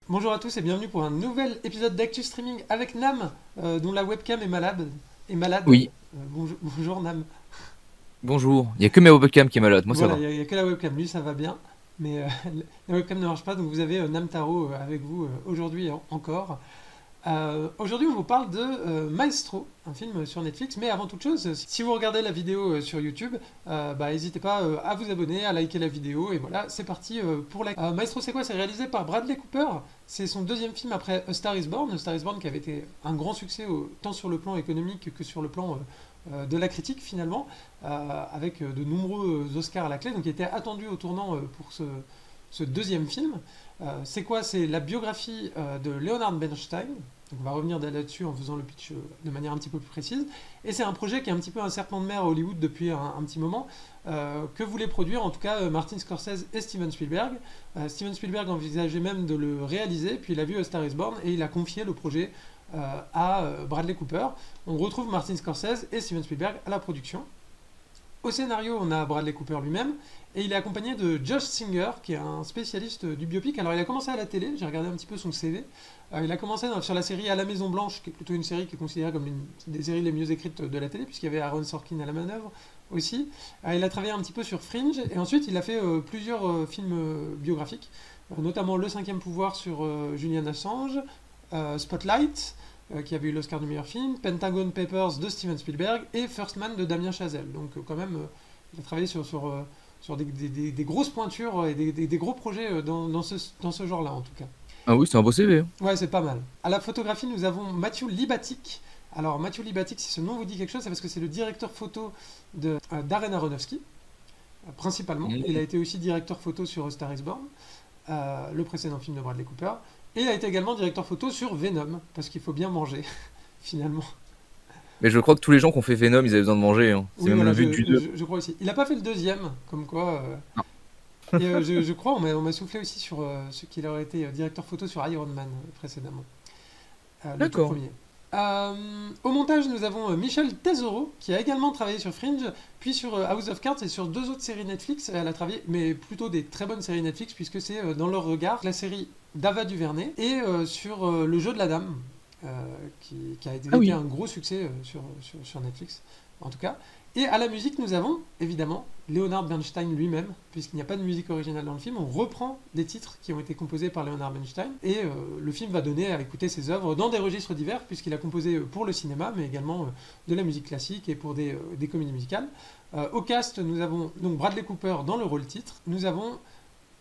Bonjour à tous et bienvenue pour un nouvel épisode d'Actu Streaming avec Nam, dont la webcam est malade. Oui, Bonjour Nam. bonjour. Il y a que ma webcam qui est malade, moi ça Voilà, va. il y a que la webcam, lui ça va bien, mais la webcam ne marche pas, donc vous avez Nam Taro avec vous aujourd'hui encore. Aujourd'hui, on vous parle de Maestro, un film sur Netflix. Mais avant toute chose, si vous regardez la vidéo sur YouTube, n'hésitez pas à vous abonner, à liker la vidéo. Et voilà, c'est parti pour la. Maestro, c'est quoi? C'est réalisé par Bradley Cooper. C'est son deuxième film après A Star Is Born. A Star Is Born qui avait été un grand succès tant sur le plan économique que sur le plan de la critique finalement, avec de nombreux Oscars à la clé. Donc il était attendu au tournant pour ce deuxième film. C'est quoi? C'est la biographie de Leonard Bernstein. Donc on va revenir là-dessus en faisant le pitch de manière un petit peu plus précise. Et c'est un projet qui est un petit peu un serpent de mer à Hollywood depuis un petit moment, que voulaient produire en tout cas Martin Scorsese et Steven Spielberg. Steven Spielberg envisageait même de le réaliser, puis il a vu A Star Is Born et il a confié le projet à Bradley Cooper. On retrouve Martin Scorsese et Steven Spielberg à la production. Au scénario, on a Bradley Cooper lui-même, et il est accompagné de Josh Singer, qui est un spécialiste du biopic. Alors, il a commencé à la télé, j'ai regardé un petit peu son CV. Il a commencé sur la série À la Maison Blanche, qui est plutôt une série qui est considérée comme une des séries les mieux écrites de la télé, puisqu'il y avait Aaron Sorkin à la manœuvre aussi. Il a travaillé un petit peu sur Fringe, et ensuite il a fait plusieurs films biographiques, notamment Le Cinquième Pouvoir sur Julian Assange, Spotlight, qui avait eu l'Oscar du meilleur film, Pentagon Papers de Steven Spielberg et First Man de Damien Chazelle. Donc quand même, il a travaillé sur des grosses pointures et des gros projets dans ce genre-là en tout cas. Ah oui, c'est un beau CV, hein. Ouais, c'est pas mal. À la photographie, nous avons Matthew Libatic. Alors Matthew Libatic, si ce nom vous dit quelque chose, c'est parce que c'est le directeur photo de Darren Aronofsky, principalement. Il a Mhm. été aussi directeur photo sur A Star Is Born, le précédent film de Bradley Cooper. Et il a été également directeur photo sur Venom, parce qu'il faut bien manger, finalement. Mais je crois que tous les gens qui ont fait Venom, ils avaient besoin de manger, hein. C'est Oui, même voilà, le but du 2. je crois aussi. Il n'a pas fait le deuxième, comme quoi. Non. Et je crois, on m'a soufflé aussi sur ce qu'il aurait été directeur photo sur Iron Man précédemment, le tout D'accord. premier. Au montage, nous avons Michel Tesoro, qui a également travaillé sur Fringe, puis sur House of Cards et sur deux autres séries Netflix. Elle a travaillé, mais plutôt des très bonnes séries Netflix, puisque c'est Dans leur regard, la série d'Ava DuVernay, et sur Le jeu de la dame, qui a Ah été oui. un gros succès sur Netflix, en tout cas. Et à la musique, nous avons évidemment Leonard Bernstein lui-même, puisqu'il n'y a pas de musique originale dans le film. On reprend des titres qui ont été composés par Leonard Bernstein, et le film va donner à écouter ses œuvres dans des registres divers, puisqu'il a composé pour le cinéma, mais également de la musique classique et pour des comédies musicales. Au cast, nous avons donc Bradley Cooper dans le rôle titre. Nous avons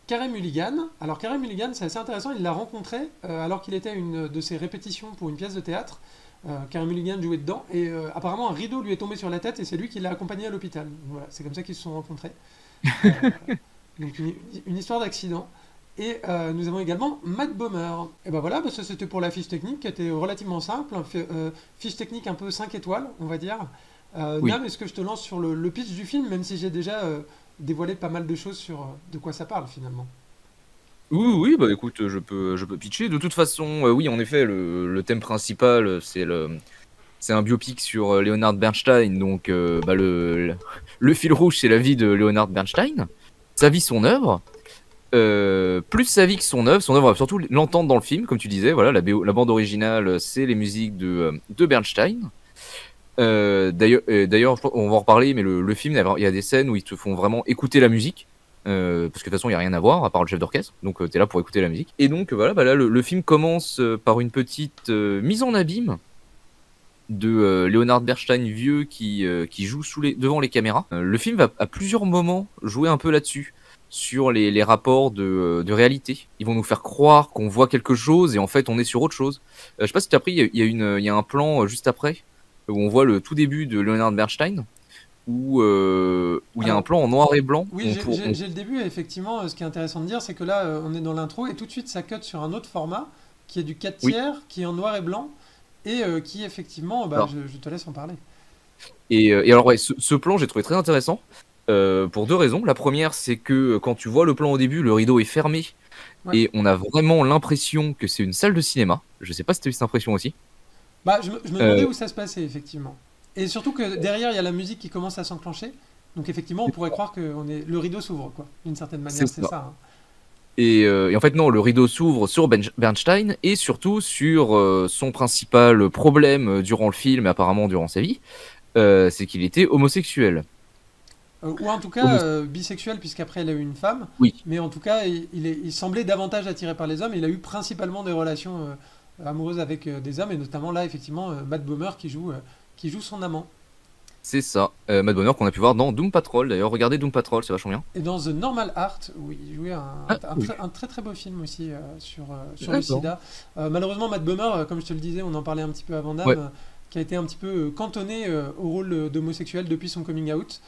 Carey Mulligan. Alors Carey Mulligan, c'est assez intéressant, il l'a rencontré alors qu'il était à une de ses répétitions pour une pièce de théâtre. Carey Mulligan jouait dedans et apparemment un rideau lui est tombé sur la tête et c'est lui qui l'a accompagné à l'hôpital. Voilà, c'est comme ça qu'ils se sont rencontrés. Euh, donc une histoire d'accident. Et nous avons également Matt Bomer. Et ben voilà, ça c'était pour la fiche technique qui était relativement simple. Fiche technique un peu 5 étoiles, on va dire. Oui. Nam, est-ce que je te lance sur le pitch du film, même si j'ai déjà dévoilé pas mal de choses sur de quoi ça parle finalement? Oui, oui, bah écoute, je peux pitcher. De toute façon, oui, en effet, le thème principal, c'est un biopic sur Leonard Bernstein. Donc, bah, le fil rouge, c'est la vie de Leonard Bernstein, sa vie, son œuvre. Plus sa vie que son œuvre. Son œuvre, on va surtout l'entendre dans le film, comme tu disais. Voilà, la bande originale, c'est les musiques de Bernstein. D'ailleurs, on va en reparler, mais le film, il y a des scènes où ils te font vraiment écouter la musique. Parce que de toute façon, il n'y a rien à voir à part le chef d'orchestre. Donc, tu es là pour écouter la musique. Et donc, voilà, bah là, le film commence par une petite mise en abîme de Leonard Bernstein vieux qui joue devant les caméras. Le film va à plusieurs moments jouer un peu là-dessus, sur les rapports de réalité. Ils vont nous faire croire qu'on voit quelque chose et en fait on est sur autre chose. Je sais pas si tu as pris, il y a un plan juste après où on voit le tout début de Leonard Bernstein où il y a un Alors, plan en noir et blanc. oui, j'ai le début, et effectivement, ce qui est intéressant de dire, c'est que là, on est dans l'intro, et tout de suite, ça cut sur un autre format, qui est du 4 Oui. tiers, qui est en noir et blanc, et qui, effectivement, Alors, je te laisse en parler. et alors ouais, ce plan j'ai trouvé très intéressant pour deux raisons. La première, c'est que quand tu vois le plan au début, le rideau est fermé Ouais. et on a vraiment l'impression que c'est une salle de cinéma. Je sais pas si tu as eu cette impression aussi. Je me demandais Euh, où ça se passait, effectivement. Et surtout que derrière, il y a la musique qui commence à s'enclencher, donc effectivement, on pourrait croire que le rideau s'ouvre, quoi. D'une certaine c'est manière, c'est ça. ça, hein. Et en fait, non, le rideau s'ouvre sur Bernstein et surtout sur son principal problème durant le film et apparemment durant sa vie, c'est qu'il était homosexuel. Ou en tout cas Homos- bisexuel, puisqu'après il a eu une femme. oui, Mais en tout cas, il semblait davantage attiré par les hommes. Il a eu principalement des relations amoureuses avec des hommes, et notamment là, effectivement, Matt Bomer qui joue son amant. c'est ça. Matt Bonner qu'on a pu voir dans Doom Patrol. D'ailleurs, regardez Doom Patrol, c'est vachement bien. Et dans The Normal Art, où il jouait Ah, oui. un très très beau film aussi sur le D'accord. sida. Malheureusement, Matt Bomer, comme je te le disais, on en parlait un petit peu avant Dame, Ouais. qui a été un petit peu cantonné au rôle d'homosexuel depuis son coming out,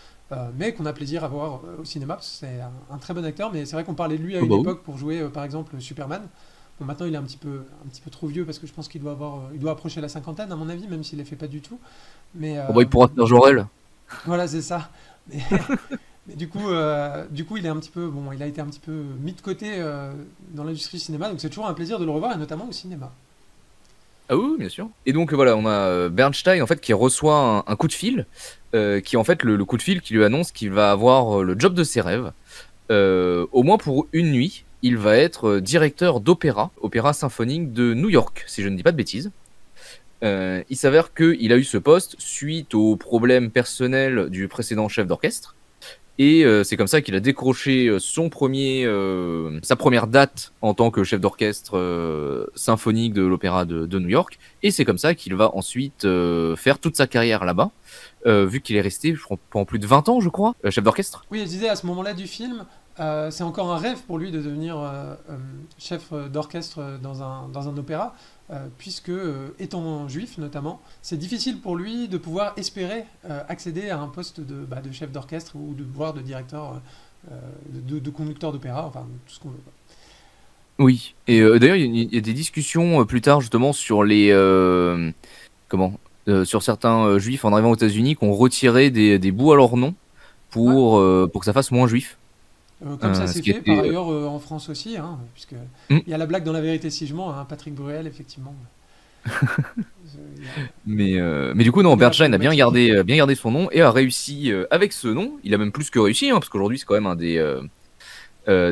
mais qu'on a plaisir à voir au cinéma, parce que c'est un très bon acteur, mais c'est vrai qu'on parlait de lui à Oh une bah oui. époque pour jouer par exemple Superman. Bon, maintenant il est un petit peu trop vieux parce que je pense qu'il doit il doit approcher la cinquantaine à mon avis, même s'il ne les fait pas du tout. Mais Oh bah, il pourra faire Jor-El. voilà, c'est ça. Mais, mais du coup, il est un petit peu, bon, il a été un petit peu mis de côté dans l'industrie du cinéma, donc c'est toujours un plaisir de le revoir, et notamment au cinéma. Ah oui, oui, bien sûr. Et donc voilà, on a Bernstein en fait qui reçoit un coup de fil, qui est en fait le coup de fil qui lui annonce qu'il va avoir le job de ses rêves. Au moins pour une nuit, il va être directeur d'opéra, opéra symphonique de New York, si je ne dis pas de bêtises. Il s'avère qu'il a eu ce poste suite aux problèmes personnels du précédent chef d'orchestre. Et c'est comme ça qu'il a décroché sa première date en tant que chef d'orchestre symphonique de l'opéra de New York. Et c'est comme ça qu'il va ensuite faire toute sa carrière là-bas, vu qu'il est resté je crois, pendant plus de 20 ans, je crois, chef d'orchestre. Oui, je disais à ce moment-là du film, c'est encore un rêve pour lui de devenir chef d'orchestre dans un opéra, puisque, étant juif notamment, c'est difficile pour lui de pouvoir espérer accéder à un poste de chef d'orchestre ou voire de directeur, de conducteur d'opéra, enfin tout ce qu'on veut. Oui. Et d'ailleurs, il y a des discussions plus tard justement sur sur certains juifs en arrivant aux États-Unis qui ont retiré des bouts à leur nom Ouais. pour que ça fasse moins juif. Comme ça Ce s'est qui fait par était. ailleurs en France aussi, hein, puisque Hmm. il y a la blague dans La Vérité si je mens, hein, Patrick Bruel, effectivement. Mais du coup, Il non, connaît la Bernstein a problématique. bien gardé son nom et a réussi avec ce nom. Il a même plus que réussi, hein, parce qu'aujourd'hui, c'est quand même un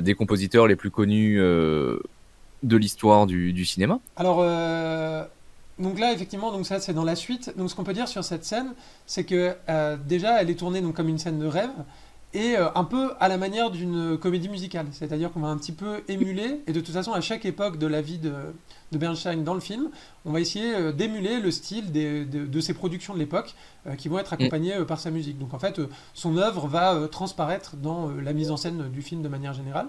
des compositeurs les plus connus de l'histoire du cinéma. Alors, donc là, effectivement, donc ça c'est dans la suite. Donc ce qu'on peut dire sur cette scène, c'est que déjà elle est tournée donc comme une scène de rêve et un peu à la manière d'une comédie musicale. C'est-à-dire qu'on va un petit peu émuler, et de toute façon à chaque époque de la vie de Bernstein dans le film, on va essayer d'émuler le style de ses productions de l'époque qui vont être Mm. accompagnées par sa musique. Donc en fait, son œuvre va transparaître dans la mise en scène du film de manière générale.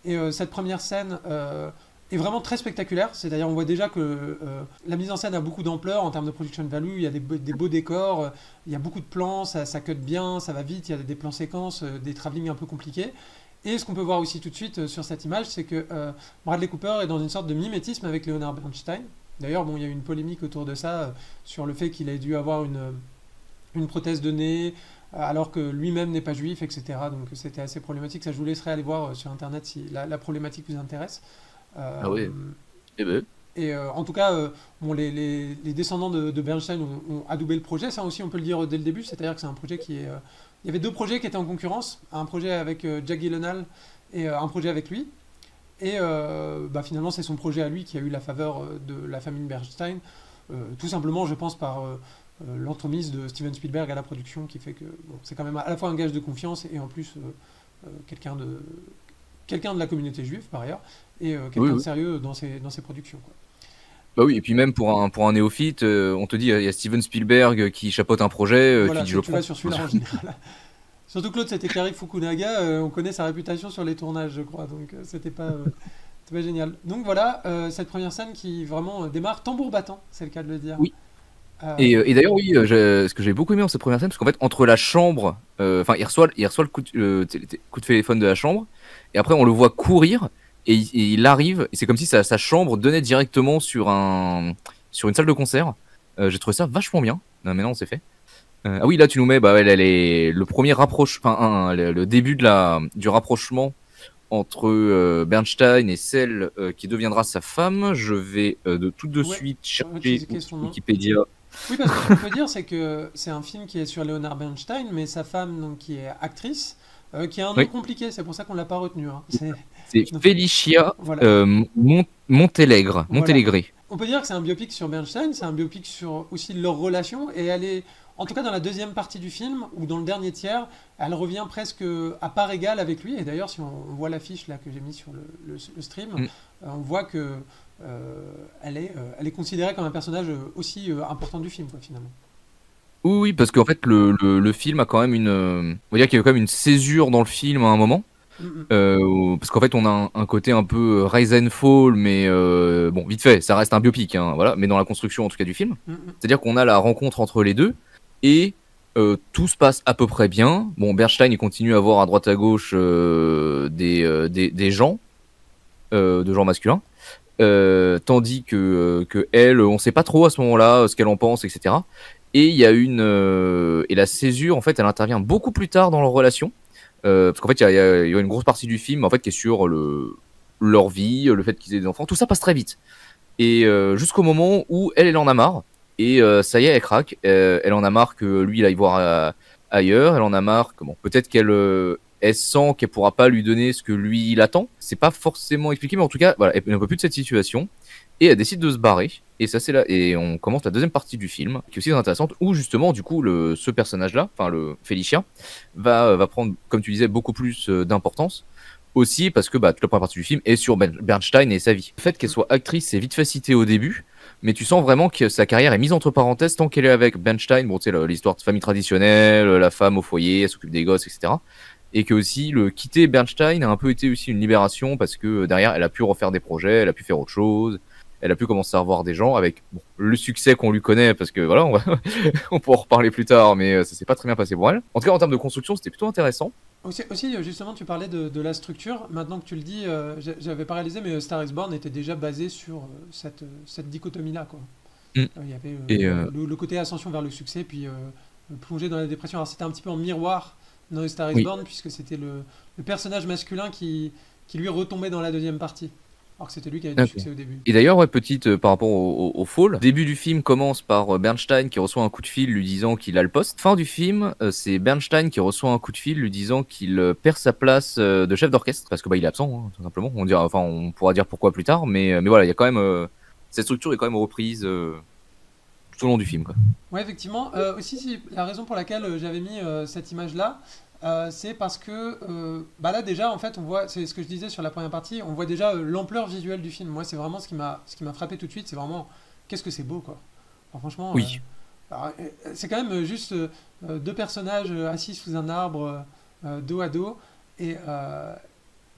Et cette première scène est vraiment très spectaculaire. C'est-à-dire, on voit déjà que la mise en scène a beaucoup d'ampleur en termes de production value. Il y a des beaux décors, il y a beaucoup de plans, ça cut bien, ça va vite. Il y a des plans séquences, des travelling un peu compliqués. Et ce qu'on peut voir aussi tout de suite sur cette image, c'est que Bradley Cooper est dans une sorte de mimétisme avec Leonard Bernstein. D'ailleurs, bon, il y a eu une polémique autour de ça, sur le fait qu'il ait dû avoir une prothèse de nez, alors que lui-même n'est pas juif, etc. Donc c'était assez problématique. Ça, je vous laisserai aller voir sur Internet si la problématique vous intéresse. Ah Euh, ouais. Eh ben. et en tout cas, bon, les descendants de Bernstein ont adoubé le projet. Ça aussi, on peut le dire dès le début. C'est-à-dire que c'est un projet qui est. Il y avait deux projets qui étaient en concurrence. Un projet avec Jack Gyllenhaal et un projet avec lui. Et finalement, c'est son projet à lui qui a eu la faveur de la famille Bernstein. Tout simplement, je pense, par l'entremise de Steven Spielberg à la production, qui fait que bon, c'est quand même à la fois un gage de confiance et en plus quelqu'un quelqu'un de la communauté juive par ailleurs, et Oui, quelqu'un de oui. sérieux dans ses productions, quoi. Bah oui, et puis même pour un néophyte, on te dit, il y a Steven Spielberg qui chapeaute un projet, tu Voilà, dis je le tu vas prends. sur celui-là en général. Surtout que l'autre, c'était Cary Fukunaga, on connaît sa réputation sur les tournages, je crois, donc c'était pas génial. Donc voilà, cette première scène qui vraiment démarre tambour battant, c'est le cas de le dire. Oui. Euh, Et d'ailleurs, oui, ce que j'ai beaucoup aimé dans cette première scène, parce qu'en fait, entre la chambre, enfin, il reçoit le coup de téléphone de la chambre, et après, on le voit courir, et il arrive, et c'est comme si sa chambre donnait directement sur une salle de concert. J'ai trouvé ça vachement bien. Non, mais non, c'est fait. Ah oui, là, tu nous mets bah, ouais, le premier le début du rapprochement entre Bernstein et celle qui deviendra sa femme. Je vais tout de ouais, suite ouais, tu chercher sais quel est son nom. Wikipédia. Oui, parce que ce qu'on peut dire, c'est que c'est un film qui est sur Leonard Bernstein, mais sa femme, donc, qui est actrice, qui a un nom Oui, compliqué, c'est pour ça qu'on l'a pas retenu, hein. C'est Donc, Felicia voilà. Monténégre. Voilà. Monténégré. On peut dire que c'est un biopic sur Bernstein, c'est un biopic sur aussi leur relation, et elle est, en tout cas dans la deuxième partie du film, ou dans le dernier tiers, elle revient presque à part égale avec lui, et d'ailleurs si on voit l'affiche là que j'ai mis sur le stream, Mm. on voit que elle est considérée comme un personnage aussi important du film, quoi, finalement. Oui, oui, parce qu'en fait, le film a quand même une. On va dire qu'il y a quand même une césure dans le film à un moment. Mm, mm, Parce qu'en fait, on a un côté un peu rise and fall, mais bon, vite fait, ça reste un biopic, hein, voilà, mais dans la construction en tout cas du film. mm, mm. C'est-à-dire qu'on a la rencontre entre les deux et tout se passe à peu près bien. Bon, Bernstein, il continue à avoir à droite à gauche des gens, de genre masculins. Tandis que elle, on sait pas trop à ce moment-là ce qu'elle en pense, etc. Et il y a et la césure, en fait, elle intervient beaucoup plus tard dans leur relation. Parce qu'en fait, il y a une grosse partie du film en fait, qui est sur leur vie, le fait qu'ils aient des enfants. Tout ça passe très vite. Et jusqu'au moment où elle en a marre. Et ça y est, elle craque. Elle en a marre que lui, il aille voir ailleurs. Elle en a marre que, bon, peut-être elle sent qu'elle pourra pas lui donner ce que lui, il attend. C'est pas forcément expliqué, mais en tout cas, voilà, elle ne peut plus de cette situation. Et elle décide de se barrer. Et ça, c'est là. Et on commence la deuxième partie du film, qui est aussi très intéressante, où justement, du coup, ce personnage-là, enfin, le Félicien, va prendre, comme tu disais, beaucoup plus d'importance. Aussi parce que toute la première partie du film est sur Bernstein et sa vie. Le fait qu'elle soit actrice, c'est vite fait cité au début, mais tu sens vraiment que sa carrière est mise entre parenthèses tant qu'elle est avec Bernstein. Bon, tu sais, l'histoire de famille traditionnelle, la femme au foyer, elle s'occupe des gosses, etc. Et que aussi, le quitter Bernstein a un peu été aussi une libération parce que derrière, elle a pu refaire des projets, elle a pu faire autre chose. Elle a pu commencer à revoir des gens avec le succès qu'on lui connaît, parce que voilà, on pourra en reparler plus tard, mais ça s'est pas très bien passé pour elle. En tout cas, en termes de construction, c'était plutôt intéressant. Aussi, justement, tu parlais de la structure. Maintenant que tu le dis, j'avais pas réalisé, mais Star is Born était déjà basé sur cette dichotomie-là, quoi. Mm. Il y avait Et le côté ascension vers le succès, puis plonger dans la dépression. Alors c'était un petit peu en miroir dans Star is oui. Born, puisque c'était le personnage masculin qui lui retombait dans la deuxième partie. Alors que c'était lui qui avait du D'accord. succès au début. Et d'ailleurs, ouais, petite par rapport au fall, début du film commence par Bernstein qui reçoit un coup de fil lui disant qu'il a le poste. Fin du film, c'est Bernstein qui reçoit un coup de fil lui disant qu'il perd sa place de chef d'orchestre parce que il est absent, hein, tout simplement. On pourra dire pourquoi plus tard, mais voilà, il y a quand même cette structure est quand même reprise tout au long du film, quoi. Ouais, effectivement. Aussi, la raison pour laquelle j'avais mis cette image-là, c'est parce que là déjà, en fait, on voit, c'est ce que je disais sur la première partie, on voit déjà l'ampleur visuelle du film. Moi, c'est vraiment ce qui m'a frappé tout de suite. C'est vraiment qu'est-ce que c'est beau, quoi. Alors, franchement, Oui. c'est quand même juste deux personnages assis sous un arbre, dos à dos, et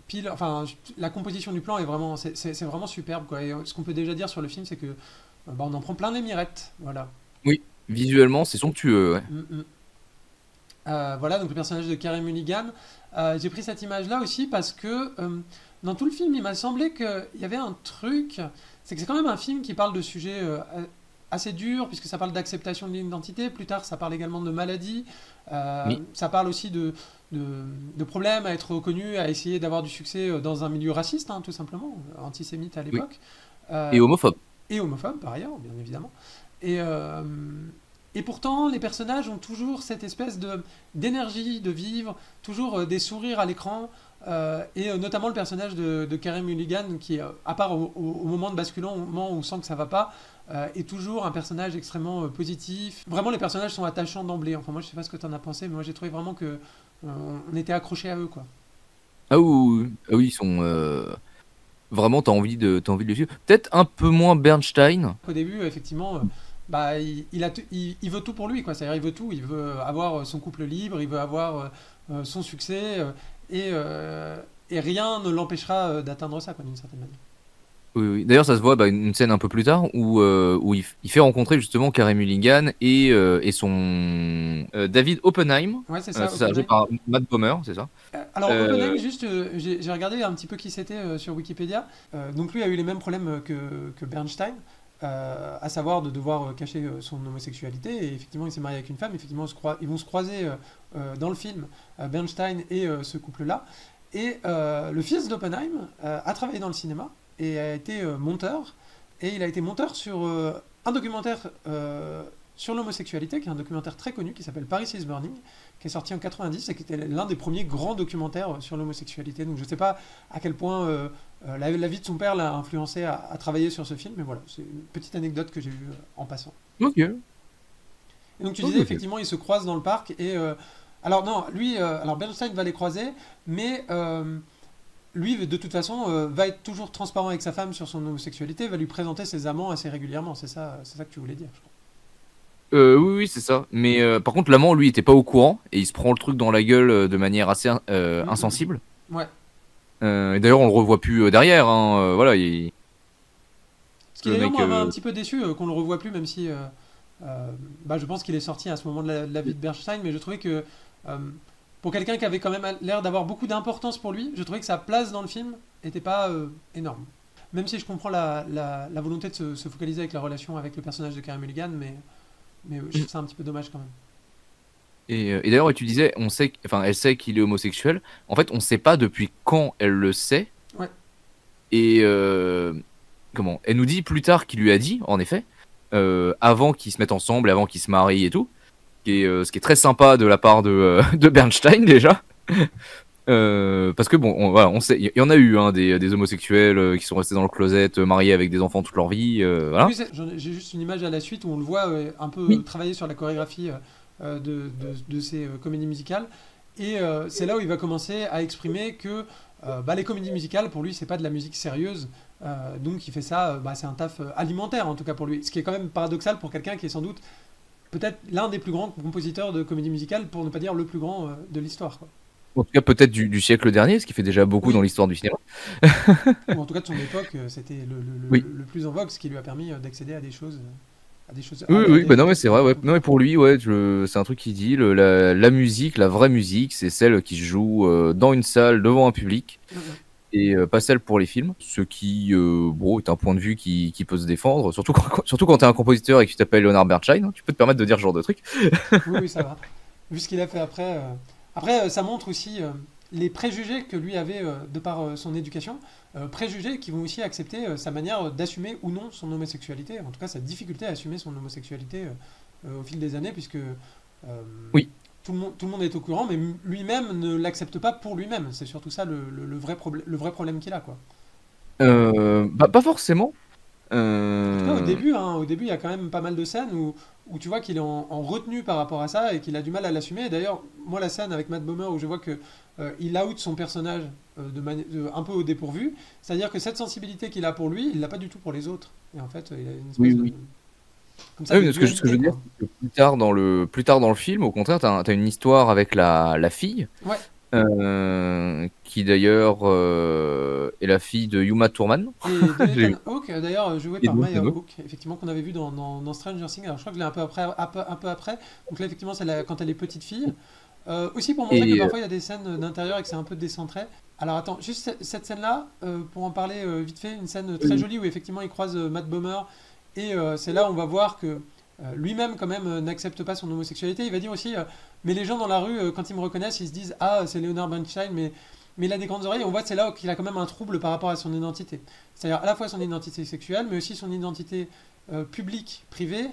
pile, enfin, la composition du plan est vraiment, c'est vraiment superbe, quoi. Et ce qu'on peut déjà dire sur le film, c'est que on en prend plein les mirettes, voilà. Oui. Visuellement, c'est somptueux, ouais. Mm, mm. Voilà, donc le personnage de Carey Mulligan. J'ai pris cette image-là aussi parce que dans tout le film, il m'a semblé qu'il y avait un truc, c'est que c'est quand même un film qui parle de sujets assez durs, puisque ça parle d'acceptation de l'identité, plus tard ça parle également de maladie, Oui. ça parle aussi de problèmes à être reconnu, à essayer d'avoir du succès dans un milieu raciste, hein, tout simplement, antisémite à Oui. l'époque, Et homophobe. et homophobe par ailleurs, bien évidemment. Et, euh, et pourtant, les personnages ont toujours cette espèce d'énergie de vivre, toujours des sourires à l'écran, et notamment le personnage de Carey Mulligan, qui, à part au moment de basculant, au moment où on sent que ça va pas, est toujours un personnage extrêmement positif. Vraiment, les personnages sont attachants d'emblée. Enfin, moi, je sais pas ce que tu en as pensé, mais moi, j'ai trouvé vraiment que on était accroché à eux, quoi. Ah oui, ah oui, ils sont vraiment, t'as envie de les suivre. Peut-être un peu moins Bernstein. Au début, effectivement, il veut tout pour lui, quoi. C'est-à-dire, il veut tout. Il veut avoir son couple libre, il veut avoir son succès, et rien ne l'empêchera d'atteindre ça, quoi, d'une certaine manière. Oui, oui. D'ailleurs, ça se voit une scène un peu plus tard où il fait rencontrer justement Carey Mulligan et son David Oppenheim. Ouais, c'est ça, C'est ça, joué Oppenheim. par Matt Bomer, c'est ça. Alors, Euh, Oppenheim, juste, j'ai regardé un petit peu qui c'était sur Wikipédia. Donc, lui a eu les mêmes problèmes que Bernstein, à savoir de devoir cacher son homosexualité. Et effectivement, il s'est marié avec une femme. Effectivement, ils vont se croiser dans le film, Bernstein et ce couple-là. Et le fils d'Oppenheim a travaillé dans le cinéma et a été monteur. Et il a été monteur sur un documentaire sur l'homosexualité, qui est un documentaire très connu qui s'appelle Paris is Burning, qui est sorti en 90 et qui était l'un des premiers grands documentaires sur l'homosexualité. Donc je ne sais pas à quel point la vie de son père l'a influencé à travailler sur ce film, mais voilà, c'est une petite anecdote que j'ai eue en passant. Ok. Et donc tu disais, effectivement, ils se croisent dans le parc et... alors non, lui, alors Bernstein va les croiser, mais lui, de toute façon, va être toujours transparent avec sa femme sur son homosexualité, va lui présenter ses amants assez régulièrement. C'est ça que tu voulais dire, je crois. Oui, c'est ça. Mais par contre, l'amant, lui, était pas au courant et il se prend le truc dans la gueule de manière assez insensible. Ouais. Et d'ailleurs, on le revoit plus derrière. Hein, voilà, Ce qui d'ailleurs moi m'a un petit peu déçu qu'on le revoie plus, même si je pense qu'il est sorti à ce moment de la vie de Bernstein, mais je trouvais que pour quelqu'un qui avait quand même l'air d'avoir beaucoup d'importance pour lui, je trouvais que sa place dans le film était pas énorme. Même si je comprends la volonté de se focaliser avec la relation avec le personnage de Carey Mulligan, mais je trouve ça un petit peu dommage quand même. Et d'ailleurs, tu disais, elle sait qu'il est homosexuel. En fait, on sait pas depuis quand elle le sait. Ouais. Et elle nous dit plus tard qu'il lui a dit, en effet, avant qu'ils se mettent ensemble, avant qu'ils se marient et tout, ce qui est très sympa de la part de Bernstein déjà. Parce que on sait, il y en a eu des homosexuels qui sont restés dans le closet, mariés avec des enfants toute leur vie. Voilà. Oui, j'ai juste une image à la suite où on le voit un peu travailler sur la chorégraphie de ces comédies musicales. Et c'est là où il va commencer à exprimer que les comédies musicales, pour lui, c'est pas de la musique sérieuse. Donc il fait ça, c'est un taf alimentaire en tout cas pour lui. Ce qui est quand même paradoxal pour quelqu'un qui est sans doute peut-être l'un des plus grands compositeurs de comédie musicale, pour ne pas dire le plus grand de l'histoire, quoi. En tout cas, peut-être du siècle dernier, ce qui fait déjà beaucoup dans l'histoire du cinéma. Ou en tout cas de son époque, c'était le plus en vogue, ce qui lui a permis d'accéder à des choses. Oui, non, mais c'est vrai. Ouais. Non, mais pour lui, c'est un truc qu'il dit. La musique, la vraie musique, c'est celle qui se joue dans une salle devant un public. Et pas celle pour les films, ce qui est un point de vue qui peut se défendre, surtout quand t'es un compositeur et que tu t'appelles Leonard Bernstein, tu peux te permettre de dire ce genre de truc. Oui, ça va. Vu ce qu'il a fait après. Après, ça montre aussi les préjugés que lui avait de par son éducation, préjugés qui vont aussi accepter sa manière d'assumer ou non son homosexualité, en tout cas sa difficulté à assumer son homosexualité au fil des années, puisque oui. Tout le monde est au courant, mais lui-même ne l'accepte pas pour lui-même. C'est surtout ça le vrai problème qu'il a, quoi. Pas forcément. En tout cas, au début, il y a quand même pas mal de scènes où tu vois qu'il est en retenue par rapport à ça et qu'il a du mal à l'assumer. Et d'ailleurs, moi, la scène avec Matt Bomer où je vois que il out son personnage un peu au dépourvu, c'est-à-dire que cette sensibilité qu'il a pour lui, il l'a pas du tout pour les autres. Et en fait, il a une espèce de... Comme ça, ce que je veux dire, c'est que plus tard dans le film, au contraire, t'as une histoire avec la fille, qui d'ailleurs est la fille de Uma Thurman. Et de Ethan Hawke, d'ailleurs joué par Maya Hawke, effectivement, qu'on avait vu dans Stranger Things. Alors je crois que je l'ai un peu après. Donc là, effectivement, c'est quand elle est petite fille. Aussi pour montrer que parfois il y a des scènes d'intérieur et que c'est un peu décentré. Alors attends, juste cette scène-là, pour en parler vite fait, une scène très jolie où effectivement il croise Matt Bomer. Et c'est là où on va voir que lui-même quand même n'accepte pas son homosexualité. Il va dire aussi, mais les gens dans la rue, quand ils me reconnaissent, ils se disent, ah c'est Leonard Bernstein, mais il a des grandes oreilles. On voit que c'est là qu'il a quand même un trouble par rapport à son identité. C'est-à-dire à la fois son identité sexuelle, mais aussi son identité publique, privée,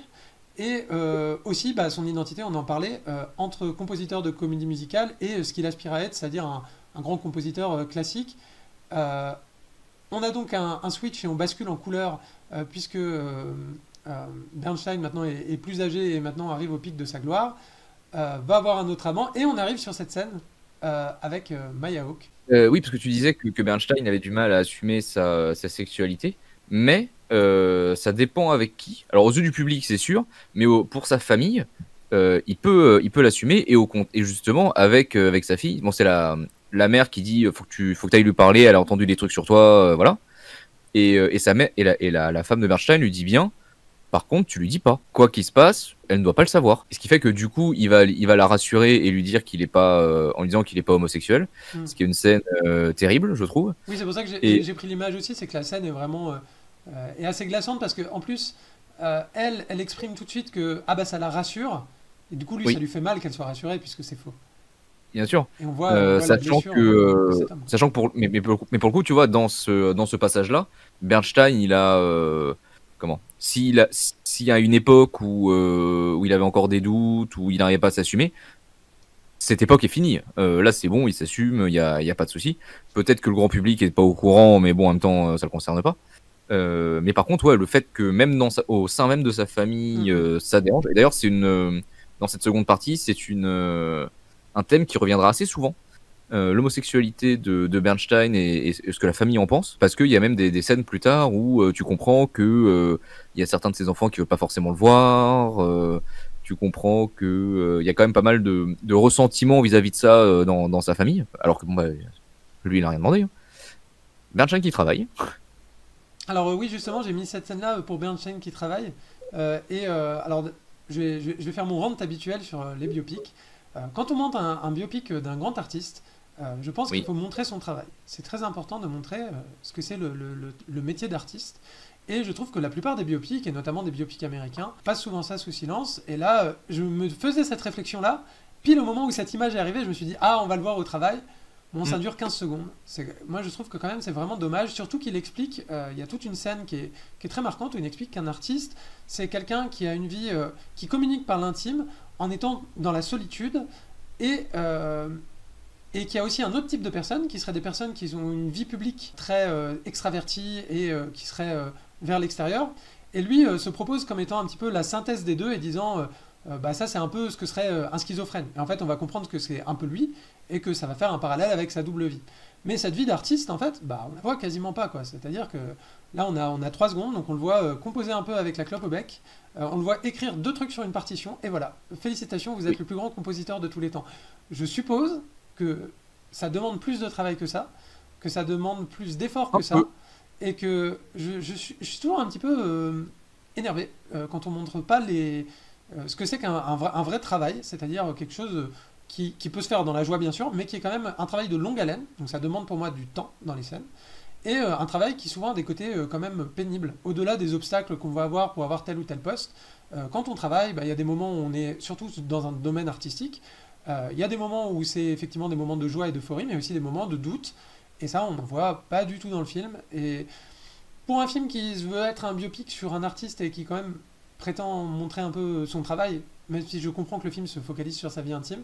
et aussi son identité, on en parlait, entre compositeur de comédie musicale et ce qu'il aspire à être, c'est-à-dire un grand compositeur classique. On a donc un switch et on bascule en couleur puisque Bernstein maintenant est plus âgé et maintenant arrive au pic de sa gloire, va avoir un autre amant et on arrive sur cette scène avec Maya Hawke. Oui, parce que tu disais que Bernstein avait du mal à assumer sa sexualité, mais ça dépend avec qui. Alors aux yeux du public, c'est sûr, mais pour sa famille, il peut l'assumer et justement avec sa fille. Bon, c'est la mère qui dit faut que tu ailles lui parler, elle a entendu des trucs sur toi, voilà. Et sa mère et la femme de Bernstein lui dit bien, par contre tu lui dis pas. Quoi qu'il se passe, elle ne doit pas le savoir. Et ce qui fait que du coup il va la rassurer et lui dire qu'il est pas en lui disant qu'il est pas homosexuel, ce qui est une scène terrible, je trouve. Oui, c'est pour ça que j'ai pris l'image aussi, c'est que la scène est vraiment est assez glaçante parce que en plus elle exprime tout de suite que ça la rassure et du coup lui ça lui fait mal qu'elle soit rassurée puisque c'est faux. Bien sûr. Et on voit sachant que pour le coup, tu vois, dans ce passage-là, Bernstein, il a s'il s'il y a une époque où il avait encore des doutes, où il n'arrivait pas à s'assumer, cette époque est finie. Là, c'est bon, il s'assume, il y a pas de souci. Peut-être que le grand public est pas au courant, mais bon, en même temps, ça le concerne pas. Mais par contre, ouais, le fait que même au sein même de sa famille, ça dérange. Et d'ailleurs, dans cette seconde partie, c'est un thème qui reviendra assez souvent. L'homosexualité de Bernstein et ce que la famille en pense, parce qu'il y a même des scènes plus tard où tu comprends que il y a certains de ses enfants qui veulent pas forcément le voir. Tu comprends que il y a quand même pas mal de ressentiments vis-à-vis de ça dans sa famille, alors que bon, bah, lui il a rien demandé. Hein. Bernstein qui travaille. Alors oui, justement, j'ai mis cette scène-là pour Bernstein qui travaille. Alors, je vais faire mon rant habituel sur les biopics. Quand on monte un biopic d'un grand artiste, je pense qu'il Oui. faut montrer son travail. C'est très important de montrer ce que c'est le métier d'artiste. Et je trouve que la plupart des biopics, et notamment des biopics américains, passent souvent ça sous silence. Et là, je me faisais cette réflexion-là. Pile au moment où cette image est arrivée, je me suis dit, ah, on va le voir au travail. Bon, ça dure 15 secondes. Moi, je trouve que quand même, c'est vraiment dommage. Surtout qu'il explique, il y a toute une scène qui est très marquante où il explique qu'un artiste, c'est quelqu'un qui a une vie, qui communique par l'intime en étant dans la solitude et, euh, et qui a aussi un autre type de personnes qui seraient des personnes qui ont une vie publique très extravertie et qui seraient vers l'extérieur. Et lui se propose comme étant un petit peu la synthèse des deux et disant bah ça c'est un peu ce que serait un schizophrène. Et en fait on va comprendre que c'est un peu lui et que ça va faire un parallèle avec sa double vie. Mais cette vie d'artiste en fait, bah on la voit quasiment pas quoi. C'est-à-dire que là on a 3 secondes, donc on le voit composer un peu avec la clope au bec, on le voit écrire 2 trucs sur une partition et voilà. Félicitations, vous êtes le plus grand compositeur de tous les temps. Je suppose que ça demande plus de travail que ça demande plus d'efforts que ça, et que je suis toujours un petit peu énervé quand on montre pas ce que c'est qu'un vrai travail, c'est-à-dire quelque chose qui peut se faire dans la joie bien sûr, mais qui est quand même un travail de longue haleine, donc ça demande pour moi du temps dans les scènes, et un travail qui souvent a des côtés quand même pénibles, au-delà des obstacles qu'on va avoir pour avoir tel ou tel poste. Quand on travaille, bah, il y a des moments où on est surtout dans un domaine artistique, il y a des moments où c'est effectivement des moments de joie et d'euphorie, mais aussi des moments de doute, et ça on ne voit pas du tout dans le film, et pour un film qui se veut être un biopic sur un artiste et qui quand même prétend montrer un peu son travail, même si je comprends que le film se focalise sur sa vie intime,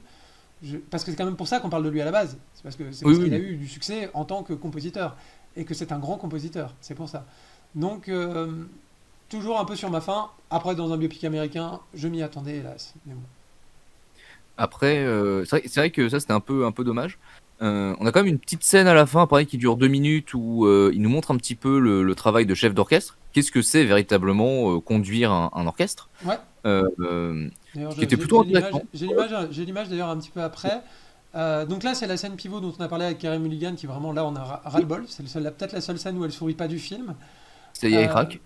parce que c'est quand même pour ça qu'on parle de lui à la base, c'est parce qu'il a eu du succès en tant que compositeur, et que c'est un grand compositeur, c'est pour ça. Donc, toujours un peu sur ma faim, après dans un biopic américain, je m'y attendais hélas, mais bon. Après, c'est vrai que ça c'était un peu dommage. On a quand même une petite scène à la fin, pareil, qui dure 2 minutes où il nous montre un petit peu le travail de chef d'orchestre. Qu'est-ce que c'est véritablement conduire un orchestre Ouais. D'ailleurs, qui était plutôt intéressant. j'ai l'image d'ailleurs un petit peu après. Donc là, c'est la scène pivot dont on a parlé avec Carey Mulligan, qui vraiment là, on a ras-le-bol. C'est peut-être la seule scène où elle sourit pas du film. C'est Yannick Euh, Crack.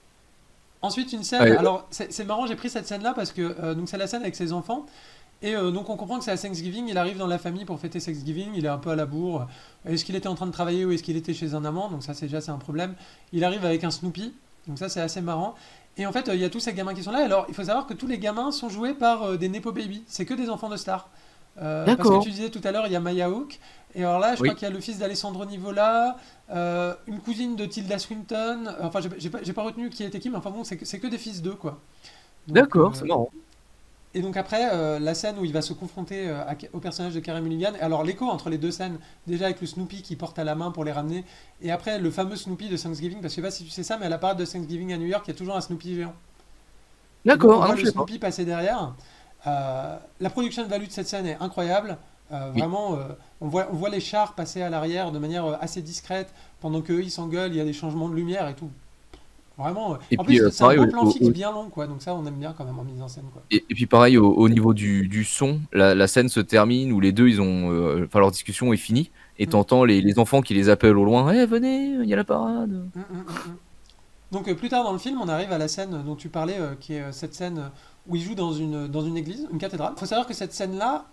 Ensuite, une scène. Ouais. Alors, c'est marrant, j'ai pris cette scène-là parce que donc c'est la scène avec ses enfants. Et donc on comprend que c'est à Thanksgiving, il arrive dans la famille pour fêter Thanksgiving, il est un peu à la bourre. Est-ce qu'il était en train de travailler ou est-ce qu'il était chez un amant? Donc ça c'est un problème. Il arrive avec un Snoopy, donc ça c'est assez marrant. Et en fait il y a tous ces gamins qui sont là. Alors il faut savoir que tous les gamins sont joués par des Nepo Baby, c'est que des enfants de stars. Parce que D'accord. tu disais tout à l'heure, il y a Maya Hawke. Et alors là, je crois Oui. qu'il y a le fils d'Alessandro Nivola, une cousine de Tilda Swinton. Enfin, j'ai pas retenu qui était qui, mais enfin bon, c'est que des fils d'eux, quoi. Donc, D'accord, c'est marrant. et donc après, la scène où il va se confronter au personnage de Carey Mulligan, et alors l'écho entre les deux scènes, déjà avec le Snoopy qui porte à la main pour les ramener, et après le fameux Snoopy de Thanksgiving, parce que je sais pas si tu sais ça, mais à la parade de Thanksgiving à New York, il y a toujours un Snoopy géant. Et donc on D'accord, ah voit non, je le sais pas. Snoopy passer derrière. La production value de cette scène est incroyable. Oui. Vraiment, on voit les chars passer à l'arrière de manière assez discrète, pendant qu'eux ils s'engueulent, il y a des changements de lumière et tout. Vraiment. Et En puis plus, c'est un pareil, beau plan fixe bien long, quoi. Donc ça, on aime bien quand même en mise en scène, quoi. et puis pareil au niveau du son, la scène se termine où les deux ils ont, enfin leur discussion est finie et Mm. t'entends les enfants qui les appellent au loin, eh venez, il y a la parade. Mm. Donc plus tard dans le film, on arrive à la scène dont tu parlais, qui est cette scène où il joue dans une église, une cathédrale. Il faut savoir que cette scène-là,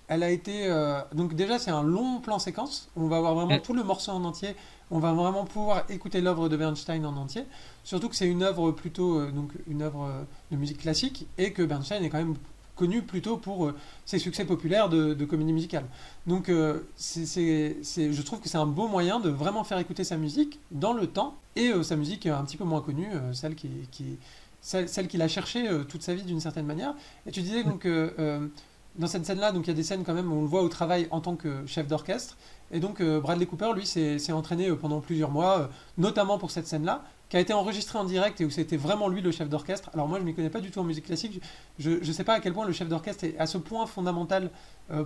elle a été... donc déjà, c'est un long plan séquence. On va avoir vraiment Mm. tout le morceau en entier. On va vraiment pouvoir écouter l'œuvre de Bernstein en entier. Surtout que c'est une œuvre plutôt... donc une œuvre de musique classique et que Bernstein est quand même connu plutôt pour ses succès populaires de comédie musicale. Donc je trouve que c'est un beau moyen de vraiment faire écouter sa musique dans le temps, et sa musique un petit peu moins connue, celle qu'il a cherchée toute sa vie d'une certaine manière. Et tu disais donc dans cette scène-là, donc il y a des scènes quand même où on le voit au travail en tant que chef d'orchestre. Et donc Bradley Cooper, lui, s'est entraîné pendant plusieurs mois, notamment pour cette scène-là, qui a été enregistrée en direct et où c'était vraiment lui le chef d'orchestre. Alors moi, je ne m'y connais pas du tout en musique classique. Je ne sais pas à quel point le chef d'orchestre est à ce point fondamental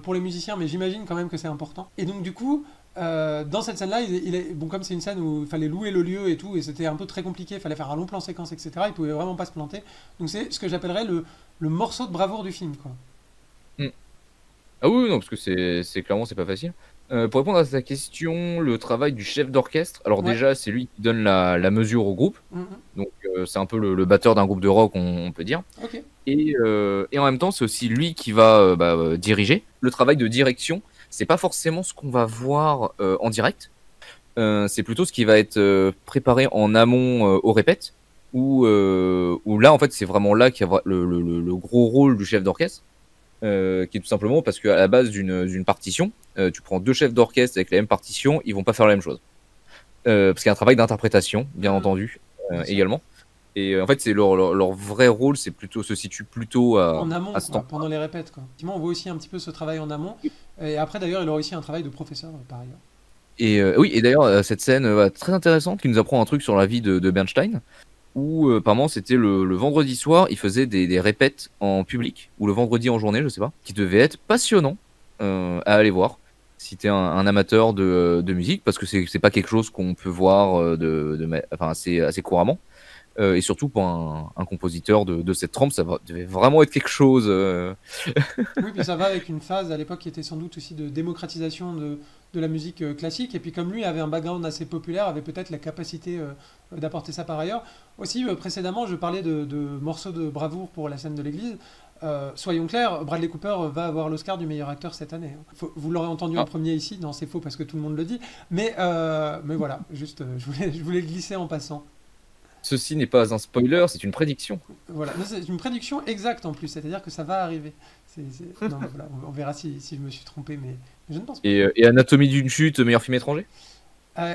pour les musiciens, mais j'imagine quand même que c'est important. Et donc du coup, dans cette scène-là, bon, comme c'est une scène où il fallait louer le lieu et tout, et c'était un peu très compliqué, il fallait faire un long plan séquence, etc. Il pouvait vraiment pas se planter. Donc c'est ce que j'appellerais le morceau de bravoure du film, quoi. Mm. Ah oui, non, parce que c'est clairement, c'est pas facile. Pour répondre à ta question, le travail du chef d'orchestre, alors Ouais. déjà, c'est lui qui donne la mesure au groupe. Mhm. Donc, c'est un peu le batteur d'un groupe de rock, on peut dire. Ok. Et en même temps, c'est aussi lui qui va diriger. Le travail de direction, c'est pas forcément ce qu'on va voir en direct. C'est plutôt ce qui va être préparé en amont au répète, où là, en fait, c'est vraiment là qu'il y a le gros rôle du chef d'orchestre. Qui est tout simplement parce qu'à la base d'une partition, tu prends 2 chefs d'orchestre avec la même partition, ils vont pas faire la même chose. Parce qu'il y a un travail d'interprétation, bien entendu, Bien sûr. également. Et en fait, c'est leur vrai rôle, se situe plutôt En amont, à ce quoi, temps. pendant les répètes, quoi. Effectivement, on voit aussi un petit peu ce travail en amont. Et après, d'ailleurs, il aura aussi un travail de professeur, par ailleurs. Et oui, et d'ailleurs, cette scène très intéressante qui nous apprend un truc sur la vie de Bernstein, où apparemment c'était le vendredi soir, il faisait des répètes en public, ou le vendredi en journée, je sais pas, qui devait être passionnant à aller voir, si t'es un amateur de musique, parce que c'est pas quelque chose qu'on peut voir enfin, assez couramment. Et surtout pour un compositeur de cette trempe, devait vraiment être quelque chose. Oui, puis ça va avec une phase à l'époque qui était sans doute aussi de démocratisation de la musique classique. Et puis comme lui avait un background assez populaire, avait peut-être la capacité d'apporter ça par ailleurs. Aussi, précédemment, je parlais de morceaux de bravoure pour la scène de l'église. Soyons clairs, Bradley Cooper va avoir l'Oscar du meilleur acteur cette année. Vous l'aurez entendu en premier ici, non c'est faux parce que tout le monde le dit. Mais voilà, juste, je voulais le glisser en passant. Ceci n'est pas un spoiler, c'est une prédiction. Voilà, c'est une prédiction exacte en plus, c'est-à-dire que ça va arriver. Non, mais voilà, on verra si je me suis trompé, mais je ne pense pas. Et Anatomie d'une chute, meilleur film étranger?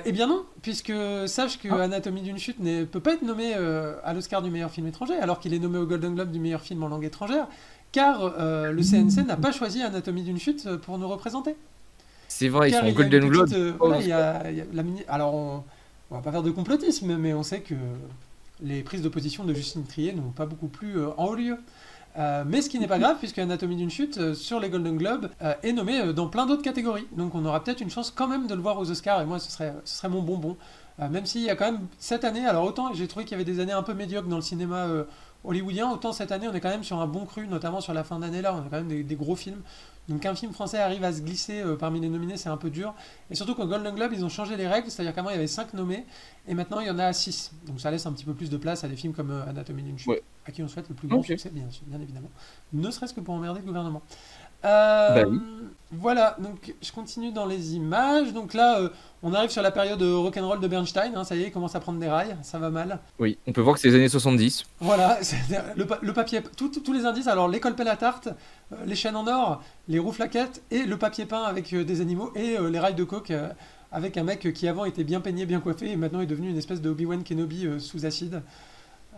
Eh bien non, puisque sache que Anatomie d'une chute ne peut pas être nommé à l'Oscar du meilleur film étranger, alors qu'il est nommé au Golden Globe du meilleur film en langue étrangère, car le CNC n'a pas choisi Anatomie d'une chute pour nous représenter. C'est vrai, ils Car sont au il y a une Golden Globe. petite, voilà, il y a alors on va pas faire de complotisme, mais on sait que les prises de position de Justine Triet n'ont pas beaucoup plu en haut lieu. Mais ce qui n'est pas grave, puisque Anatomie d'une chute, sur les Golden Globes, est nommé dans plein d'autres catégories. Donc on aura peut-être une chance quand même de le voir aux Oscars, et moi ce serait mon bonbon. Même s'il y a quand même cette année, alors autant j'ai trouvé qu'il y avait des années un peu médiocres dans le cinéma hollywoodien, autant cette année on est quand même sur un bon cru, notamment sur la fin d'année là, on a quand même des gros films. Donc qu'un film français arrive à se glisser parmi les nominés, c'est un peu dur. Et surtout qu'au Golden Globe, ils ont changé les règles, c'est-à-dire qu'avant il y avait 5 nommés, et maintenant il y en a 6. Donc ça laisse un petit peu plus de place à des films comme Anatomie d'une chute, Ouais. à qui on souhaite le plus grand Ok. succès, bien évidemment. Ne serait-ce que pour emmerder le gouvernement. Bah oui. Voilà, donc je continue dans les images. Donc là, on arrive sur la période rock'n'roll de Bernstein, hein, ça y est, il commence à prendre des rails, ça va mal. Oui, on peut voir que c'est les années 70. Voilà, le papier, tous les indices, alors l'école pelle à tarte, les chaînes en or, les roues flaquettes et le papier peint avec des animaux et les rails de coke avec un mec qui avant était bien peigné, bien coiffé et maintenant est devenu une espèce de Obi-Wan Kenobi sous acide.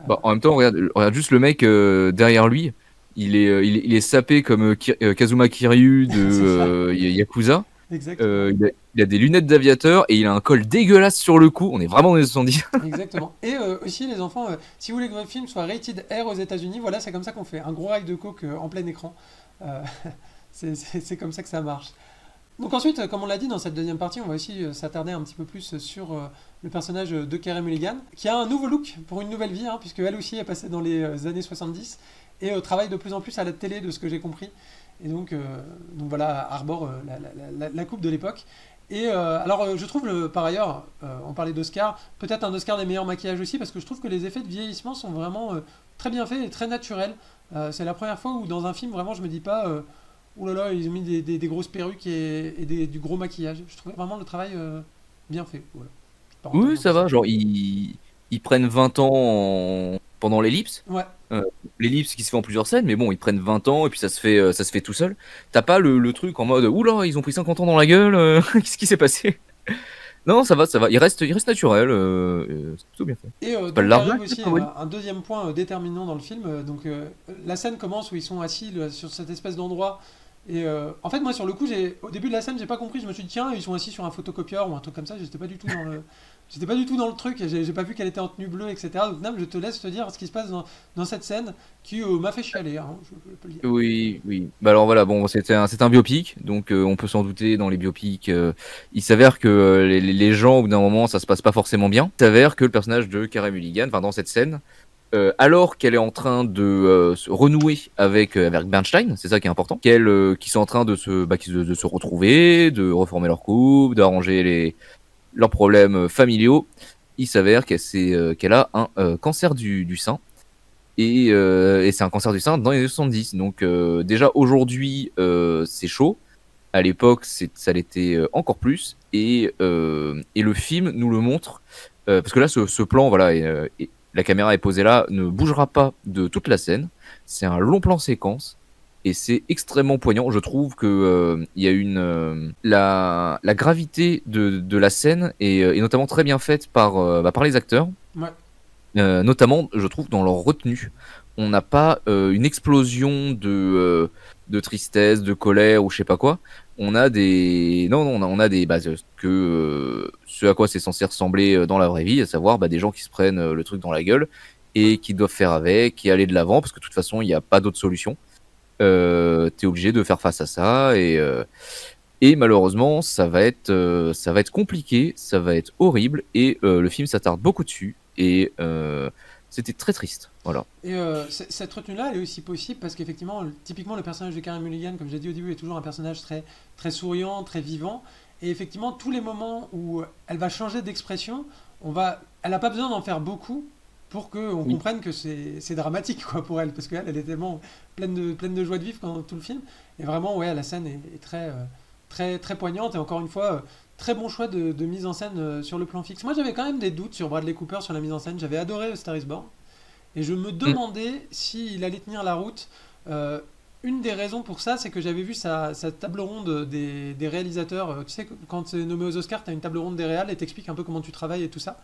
Bah, en même temps, regarde juste le mec derrière lui. Il est sapé comme Kazuma Kiryu de C'est ça. Yakuza. Exactement. Il a des lunettes d'aviateur et il a un col dégueulasse sur le cou. On est vraiment dans les 70. Exactement. Et aussi les enfants, si vous voulez que votre film soit rated R aux États-Unis, voilà, c'est comme ça qu'on fait. Un gros rail de coke en plein écran. Euh, c'est comme ça que ça marche. Donc ensuite, comme on l'a dit dans cette deuxième partie, on va aussi s'attarder un petit peu plus sur le personnage de Carey Mulligan, qui a un nouveau look pour une nouvelle vie, hein, puisque elle aussi est passée dans les années 70 et travaille de plus en plus à la télé, de ce que j'ai compris. Et donc voilà, arbore la coupe de l'époque. Et alors, je trouve, par ailleurs, on parlait d'Oscar, peut-être un Oscar des meilleurs maquillages aussi, parce que je trouve que les effets de vieillissement sont vraiment très bien faits et très naturels. C'est la première fois où dans un film, vraiment, je me dis pas, ouh là là, ils ont mis des grosses perruques et du gros maquillage. Je trouvais vraiment le travail bien fait. Voilà. Oui, Parenthèse un peu ça va. ça. Genre, ils prennent 20 ans pendant l'ellipse. Ouais, l'ellipse qui se fait en plusieurs scènes, mais bon, ils prennent 20 ans et puis ça se fait tout seul. T'as pas le truc en mode oula, ils ont pris 50 ans dans la gueule, qu'est-ce qui s'est passé? Non, ça va, il reste naturel, c'est plutôt bien fait. Et C'est pas de donc arrive l'arnaque, aussi pas oui. un deuxième point déterminant dans le film. La scène commence où ils sont assis sur cette espèce d'endroit. Et en fait, moi, sur le coup, au début de la scène, j'ai pas compris. Je me suis dit, tiens, ils sont assis sur un photocopieur ou un truc comme ça. J'étais pas du tout dans le truc. J'ai pas vu qu'elle était en tenue bleue, etc. Donc, Nam, je te laisse te dire ce qui se passe dans cette scène qui m'a fait chialer, hein, je peux le dire. Oui, oui. Bah alors voilà, bon, c'est un biopic, donc on peut s'en douter dans les biopics. Il s'avère que les gens, au bout d'un moment, ça se passe pas forcément bien. Il s'avère que le personnage de Carey Mulligan, enfin dans cette scène, alors qu'elle est en train de se renouer avec Bernstein, c'est ça qui est important, qui sont en train de se retrouver, de reformer leur couple, d'arranger leurs problèmes familiaux, il s'avère qu'elle a un cancer du sein. Et c'est un cancer du sein dans les années 70. Donc déjà aujourd'hui, c'est chaud. À l'époque, ça l'était encore plus. Et le film nous le montre. Parce que là, ce plan, voilà, la caméra est posée là, ne bougera pas de toute la scène. C'est un long plan séquence. Et c'est extrêmement poignant. Je trouve que il y a la gravité de la scène est notamment très bien faite par les acteurs. Ouais. Notamment, je trouve, dans leur retenue. On n'a pas une explosion de tristesse, de colère ou je sais pas quoi. On a des. Non, non, on a des. Ce à quoi c'est censé ressembler dans la vraie vie, à savoir des gens qui se prennent le truc dans la gueule et qui doivent faire avec et aller de l'avant parce que de toute façon, il n'y a pas d'autre solution. T'es obligé de faire face à ça et malheureusement, ça va être compliqué, ça va être horrible et le film s'attarde beaucoup dessus et c'était très triste. Voilà. Et cette retenue-là, elle est aussi possible parce qu'effectivement, typiquement, le personnage de Karen Mulligan, comme j'ai dit au début, est toujours un personnage très, très souriant, très vivant. Et effectivement, tous les moments où elle va changer d'expression, elle n'a pas besoin d'en faire beaucoup pour qu'on Oui. comprenne que c'est dramatique quoi, pour elle. Parce qu'elle, elle est tellement pleine de joie de vivre pendant tout le film. Et vraiment, ouais, la scène est très, très, très poignante. Et encore une fois, très bon choix de mise en scène sur le plan fixe. Moi, j'avais quand même des doutes sur Bradley Cooper sur la mise en scène. J'avais adoré Star is Born. Et je me Mm. demandais s'il allait tenir la route. Euh, une des raisons pour ça, c'est que j'avais vu sa table ronde des réalisateurs. Tu sais, quand c'est nommé aux Oscars, tu as une table ronde des réals et t'expliques un peu comment tu travailles et tout ça.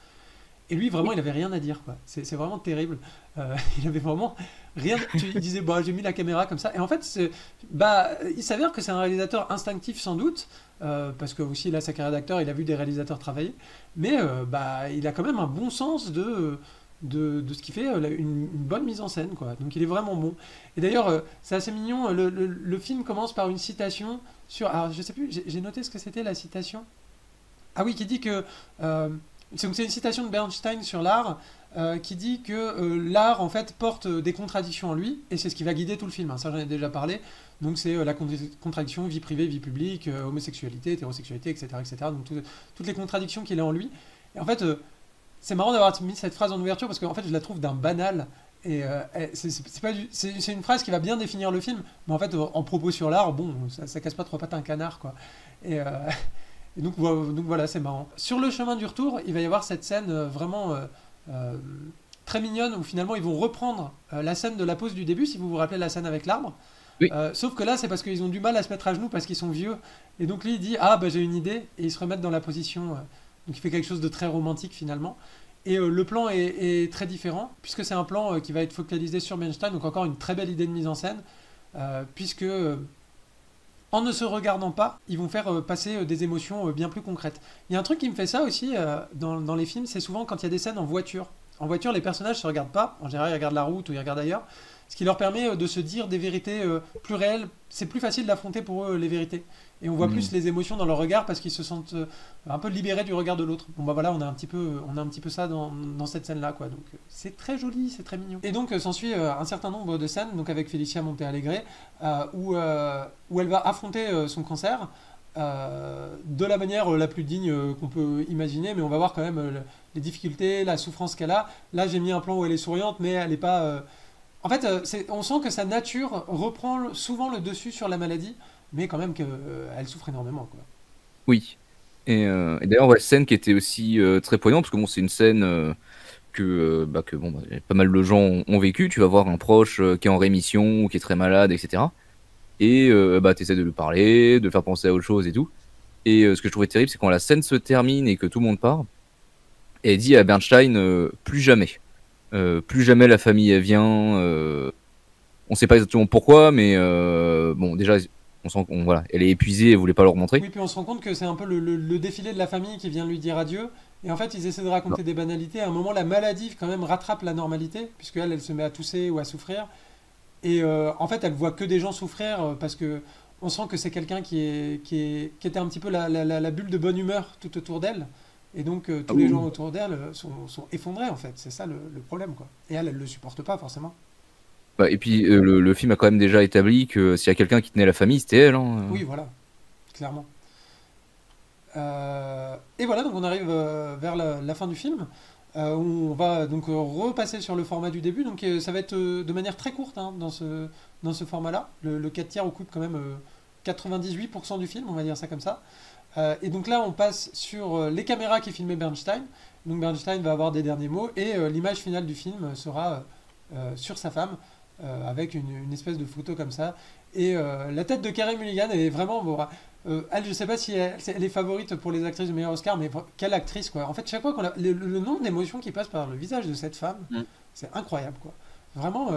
Et lui, vraiment, Oui. il avait rien à dire, quoi. C'est vraiment terrible. Il avait vraiment rien. Il disait, bah, j'ai mis la caméra comme ça. Et en fait, il s'avère que c'est un réalisateur instinctif, sans doute, parce que aussi, là, sa carrière d'acteur, il a vu des réalisateurs travailler. Mais il a quand même un bon sens de ce qui fait une bonne mise en scène, quoi. Donc, il est vraiment bon. Et d'ailleurs, c'est assez mignon. Le film commence par une citation sur. Alors, je sais plus, j'ai noté ce que c'était la citation. Ah oui, qui dit que c'est une citation de Bernstein sur l'art qui dit que l'art en fait porte des contradictions en lui et c'est ce qui va guider tout le film, hein. Ça j'en ai déjà parlé. Donc c'est la contradiction vie privée, vie publique, homosexualité, hétérosexualité, etc., etc. Donc toutes les contradictions qu'il a en lui. Et en fait, c'est marrant d'avoir mis cette phrase en ouverture parce qu'en fait je la trouve d'un banal. Et c'est une phrase qui va bien définir le film, mais en fait en propos sur l'art, bon, ça casse pas trois pattes à un canard, quoi. Et, et donc voilà, c'est marrant. Sur le chemin du retour, il va y avoir cette scène vraiment euh, très mignonne où finalement ils vont reprendre la scène de la pause du début, si vous vous rappelez la scène avec l'arbre. Oui. Sauf que là, c'est parce qu'ils ont du mal à se mettre à genoux parce qu'ils sont vieux. Et donc lui, il dit, ah bah j'ai une idée, et ils se remettent dans la position. Donc il fait quelque chose de très romantique finalement. Et le plan est très différent, puisque c'est un plan qui va être focalisé sur Bernstein, donc encore une très belle idée de mise en scène, puisque en ne se regardant pas, ils vont faire passer des émotions bien plus concrètes. Il y a un truc qui me fait ça aussi dans les films, c'est souvent quand il y a des scènes en voiture. En voiture, les personnages ne se regardent pas, en général ils regardent la route ou ils regardent ailleurs, ce qui leur permet de se dire des vérités plus réelles. C'est plus facile d'affronter pour eux les vérités. Et on voit Mm. plus les émotions dans leur regard parce qu'ils se sentent un peu libérés du regard de l'autre. Bon bah voilà, on a un petit peu ça dans cette scène-là, quoi. Donc c'est très joli, c'est très mignon. Et donc s'ensuit un certain nombre de scènes, donc avec Felicia Montealegre, où elle va affronter son cancer de la manière la plus digne qu'on peut imaginer, mais on va voir quand même les difficultés, la souffrance qu'elle a. Là j'ai mis un plan où elle est souriante, mais elle n'est pas... En fait, on sent que sa nature reprend souvent le dessus sur la maladie, mais quand même qu'elle souffre énormément, quoi. Oui. Et d'ailleurs, ouais, scène qui était aussi très poignante, parce que bon, c'est une scène que bon, pas mal de gens ont vécu. Tu vas voir un proche qui est en rémission ou qui est très malade, etc. Et tu essaies de lui parler, de le faire penser à autre chose et tout. Et ce que je trouvais terrible, c'est quand la scène se termine et que tout le monde part, et elle dit à Bernstein plus jamais. Plus jamais la famille elle vient. On sait pas exactement pourquoi, mais bon, déjà, on sent qu'on voilà, elle est épuisée, elle voulait pas leur montrer. Oui, puis on se rend compte que c'est un peu le défilé de la famille qui vient lui dire adieu. Et en fait, ils essaient de Non. raconter des banalités. À un moment, la maladie, quand même, rattrape la normalité, puisque elle se met à tousser ou à souffrir. Et en fait, elle voit que des gens souffrir parce que on sent que c'est quelqu'un qui était un petit peu la bulle de bonne humeur tout autour d'elle. Et donc, Ah tous les oui, gens oui. autour d'elle sont effondrés, en fait. C'est ça le problème, quoi. Et elle le supporte pas, forcément. Et puis le film a quand même déjà établi que s'il y a quelqu'un qui tenait la famille, c'était elle. Hein. Oui, voilà, clairement. Et voilà, donc on arrive vers la fin du film, où on va donc repasser sur le format du début. Donc ça va être de manière très courte hein, dans ce format-là. Le 4 tiers occupe quand même 98% du film, on va dire ça comme ça. Et donc là, on passe sur les caméras qui filmaient Bernstein. Donc Bernstein va avoir des derniers mots et l'image finale du film sera sur sa femme, avec une espèce de photo comme ça. Et la tête de Carey Mulligan est vraiment... Bon, elle, je sais pas si elle est favorite pour les actrices du meilleur Oscar, mais quelle actrice, quoi. En fait, chaque fois le nombre d'émotions qui passe par le visage de cette femme, Mm. c'est incroyable, quoi. Vraiment,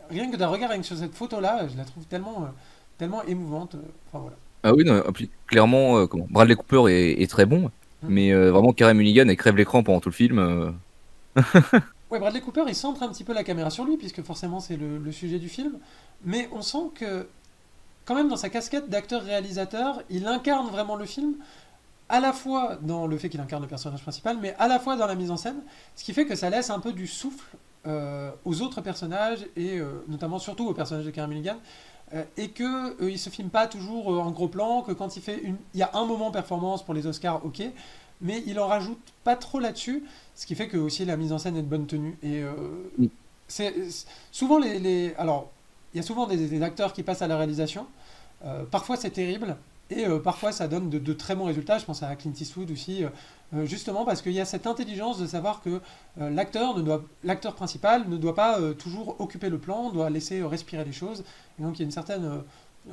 rien que d'un regard rien que sur cette photo-là, je la trouve tellement émouvante. Enfin, voilà. Ah oui, non, et puis, clairement, Bradley Cooper est très bon, Mm. mais vraiment Carey Mulligan, elle crève l'écran pendant tout le film. Ouais, Bradley Cooper, il centre un petit peu la caméra sur lui, puisque forcément c'est le sujet du film. Mais on sent que, quand même, dans sa casquette d'acteur-réalisateur, il incarne vraiment le film, à la fois dans le fait qu'il incarne le personnage principal, mais à la fois dans la mise en scène, ce qui fait que ça laisse un peu du souffle aux autres personnages, et notamment surtout au personnage de Carey Mulligan, et que il se filme pas toujours en gros plan, que quand il y a un moment performance pour les Oscars, ok, mais il en rajoute pas trop là-dessus, ce qui fait que aussi la mise en scène est de bonne tenue. Et Mm. souvent alors il y a souvent des acteurs qui passent à la réalisation. Parfois c'est terrible et parfois ça donne de très bons résultats. Je pense à Clint Eastwood aussi, justement parce qu'il y a cette intelligence de savoir que l'acteur principal ne doit pas toujours occuper le plan, doit laisser respirer les choses. Et donc il y a une certaine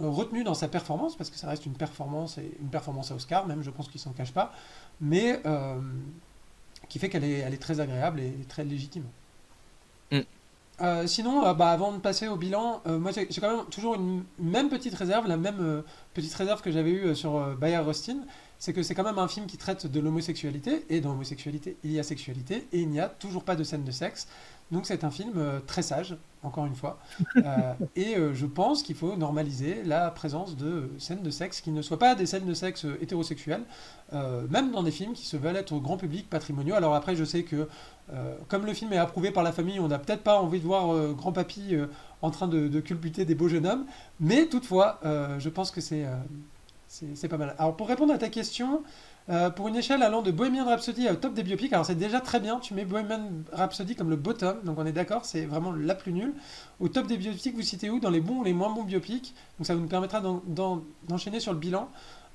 retenue dans sa performance, parce que ça reste une performance et une performance à Oscar, même je pense qu'il s'en cache pas, mais qui fait elle est très agréable et très légitime. Mm. Sinon, avant de passer au bilan, moi j'ai quand même toujours une même petite réserve, la même petite réserve que j'avais eue sur Bayard Rustin, c'est que c'est quand même un film qui traite de l'homosexualité, et dans l'homosexualité il y a sexualité, et il n'y a toujours pas de scène de sexe, donc c'est un film très sage, encore une fois, et je pense qu'il faut normaliser la présence de scènes de sexe qui ne soient pas des scènes de sexe hétérosexuelles, même dans des films qui se veulent être grand public, patrimoniaux. Alors après, je sais que comme le film est approuvé par la famille, on n'a peut-être pas envie de voir grand papy en train de culbuter des beaux jeunes hommes, mais toutefois, je pense que c'est pas mal. Alors pour répondre à ta question, pour une échelle allant de Bohemian Rhapsody au top des biopics, alors c'est déjà très bien, tu mets Bohemian Rhapsody comme le bottom, donc on est d'accord, c'est vraiment la plus nulle. Au top des biopics, vous citez où dans les bons ou les moins bons biopics? Donc ça nous permettra d'enchaîner sur le bilan.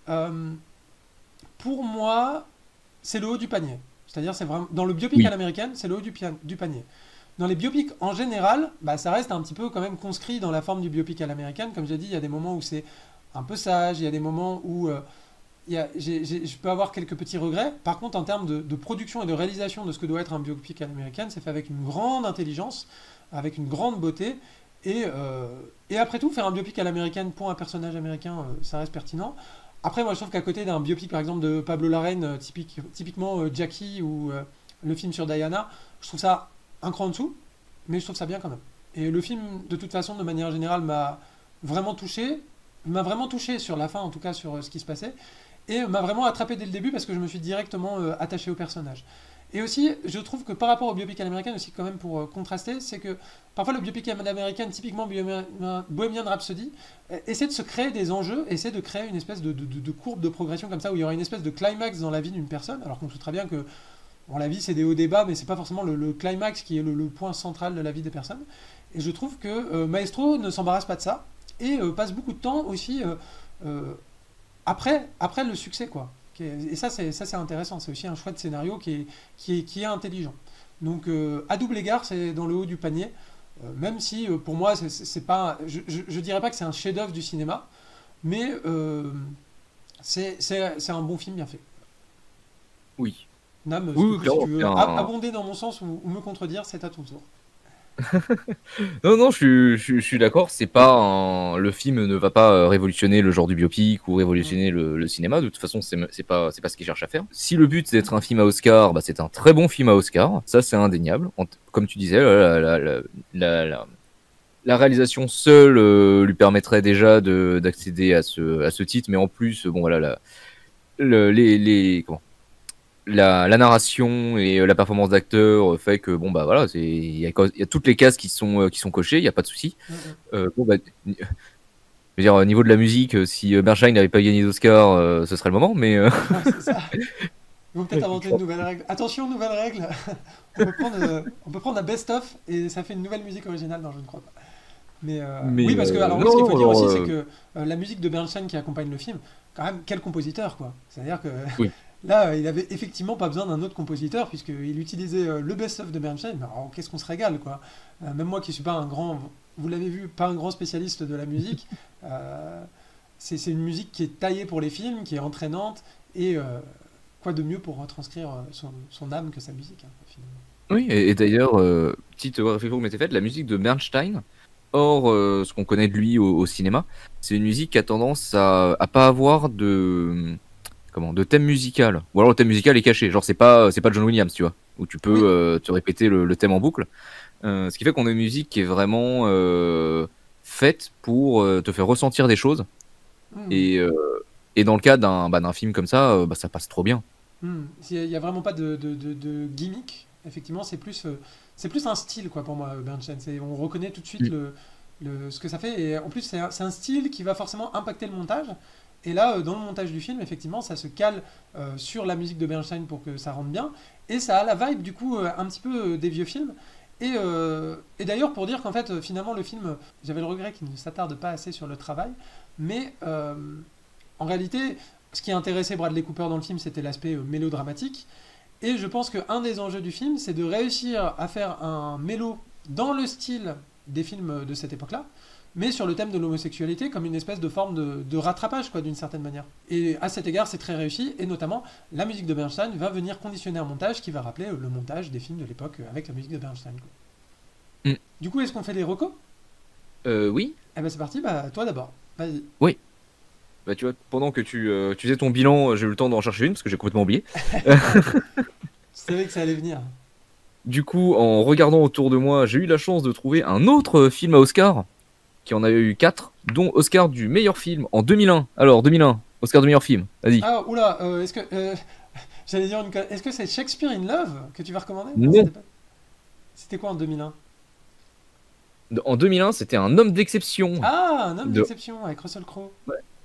Euh, pour moi, c'est le haut du panier. C'est-à-dire, c'est vraiment dans le biopic à Oui. l'américaine, c'est le haut du panier. Dans les biopics en général, ça reste un petit peu quand même conscrit dans la forme du biopic à l'américaine. Comme j'ai dit, il y a des moments où c'est un peu sage, il y a des moments où je peux avoir quelques petits regrets. Par contre, en termes de production et de réalisation de ce que doit être un biopic à l'américaine, c'est fait avec une grande intelligence, avec une grande beauté. Et après tout, faire un biopic à l'américaine pour un personnage américain, ça reste pertinent. Après, moi, je trouve qu'à côté d'un biopic, par exemple, de Pablo Larraín, typiquement Jackie ou le film sur Diana, je trouve ça un cran en dessous, mais je trouve ça bien quand même. Et le film, de toute façon, de manière générale, vraiment touché, m'a vraiment touché sur la fin, en tout cas sur ce qui se passait, et m'a vraiment attrapé dès le début parce que je me suis directement attaché au personnage. Et aussi, je trouve que par rapport au biopic à l'américaine, aussi quand même pour contraster, c'est que parfois le biopic à l'américaine, typiquement Bohemian Rhapsody, essaie de se créer des enjeux, essaie de créer une espèce de courbe de progression comme ça, où il y aura une espèce de climax dans la vie d'une personne, alors qu'on sait très bien que bon, la vie c'est des hauts débats, mais c'est pas forcément le climax qui est le point central de la vie des personnes. Et je trouve que Maestro ne s'embarrasse pas de ça, et passe beaucoup de temps aussi euh, après le succès, quoi. Et ça c'est intéressant. C'est aussi un choix de scénario qui est intelligent. Donc à double égard, c'est dans le haut du panier. Même si pour moi, c'est pas, je dirais pas que c'est un chef-d'œuvre du cinéma, mais c'est un bon film bien fait. Oui. Nam, Oui, du oui, coup, si clairement. tu veux abonder dans mon sens ou me contredire, c'est à ton tour. Non, non, je suis d'accord. C'est pas le film ne va pas révolutionner le genre du biopic ou Mm. révolutionner le cinéma. De toute façon, c'est pas ce qu'il cherche à faire. Si le but c'est d'être un film à Oscar, bah, c'est un très bon film à Oscar. Ça, c'est indéniable. Comme tu disais, la réalisation seule lui permettrait déjà d'accéder à ce titre, mais en plus, bon voilà, comment la narration et la performance d'acteur fait que bon bah voilà, il y a toutes les cases qui sont cochées, il y a pas de souci. Mm, mm. Bon bah, je veux dire au niveau de la musique, si Bernstein n'avait pas gagné d'Oscar, ce serait le moment, mais Ouais, c'est ça. Ils vont peut-être inventer une nouvelle règle. Attention, nouvelle règle. On peut prendre un best-of et ça fait une nouvelle musique originale. Non, je ne crois pas. Mais oui, parce que alors oui, ce qu'il non, faut dire alors, aussi, c'est que la musique de Bernstein qui accompagne le film, quand même, quel compositeur, quoi. C'est-à-dire que oui, là, il avait effectivement pas besoin d'un autre compositeur, puisqu'il utilisait le best-of de Bernstein. Mais alors, qu'est-ce qu'on se régale, quoi. Même moi qui suis pas un grand, vous l'avez vu, pas un grand spécialiste de la musique, euh, c'est une musique qui est taillée pour les films, qui est entraînante, et quoi de mieux pour retranscrire son âme que sa musique, hein, finalement. oui, et d'ailleurs, petite réflexion que m'était faite, la musique de Bernstein, hors ce qu'on connaît de lui au cinéma, c'est une musique qui a tendance à pas avoir de thème musical. Ou alors le thème musical est caché. Genre, c'est pas John Williams, tu vois, où tu peux Oui. te répéter le thème en boucle. Ce qui fait qu'on a une musique qui est vraiment faite pour te faire ressentir des choses. Hmm. Et, euh, et dans le cas d'un film comme ça, bah, ça passe trop bien. Il n'y a vraiment pas de gimmick. Effectivement, c'est plus un style quoi pour moi, Bernstein. On reconnaît tout de suite Mm. ce que ça fait. Et en plus, c'est un style qui va forcément impacter le montage. Et là, dans le montage du film, effectivement, ça se cale sur la musique de Bernstein pour que ça rentre bien. Et ça a la vibe, du coup, un petit peu des vieux films. Et d'ailleurs, pour dire qu'en fait, finalement, le film, j'avais le regret qu'il ne s'attarde pas assez sur le travail. Mais en réalité, ce qui intéressait Bradley Cooper dans le film, c'était l'aspect mélodramatique. Et je pense qu'un des enjeux du film, c'est de réussir à faire un mélo dans le style des films de cette époque-là, mais sur le thème de l'homosexualité comme une espèce de forme de rattrapage, quoi, d'une certaine manière. Et à cet égard, c'est très réussi, et notamment, la musique de Bernstein va venir conditionner un montage qui va rappeler le montage des films de l'époque avec la musique de Bernstein, quoi. Mm. Du coup, est-ce qu'on fait les recos? Oui, Eh ben c'est parti, bah toi d'abord. Vas-y. oui. Bah, tu vois, pendant que tu faisais ton bilan, j'ai eu le temps d'en chercher une parce que j'ai complètement oublié. Je savais que ça allait venir. Du coup, en regardant autour de moi, j'ai eu la chance de trouver un autre film à Oscar, qui en a eu 4, dont Oscar du meilleur film en 2001. Alors, 2001, Oscar du meilleur film, vas-y. Ah, oula, est-ce que... j'allais dire Est-ce que c'est Shakespeare in Love que tu vas recommander? Non, Non. c'était quoi en 2001? En 2001, c'était Un homme d'exception Ah, un homme de, d'exception avec Russell Crowe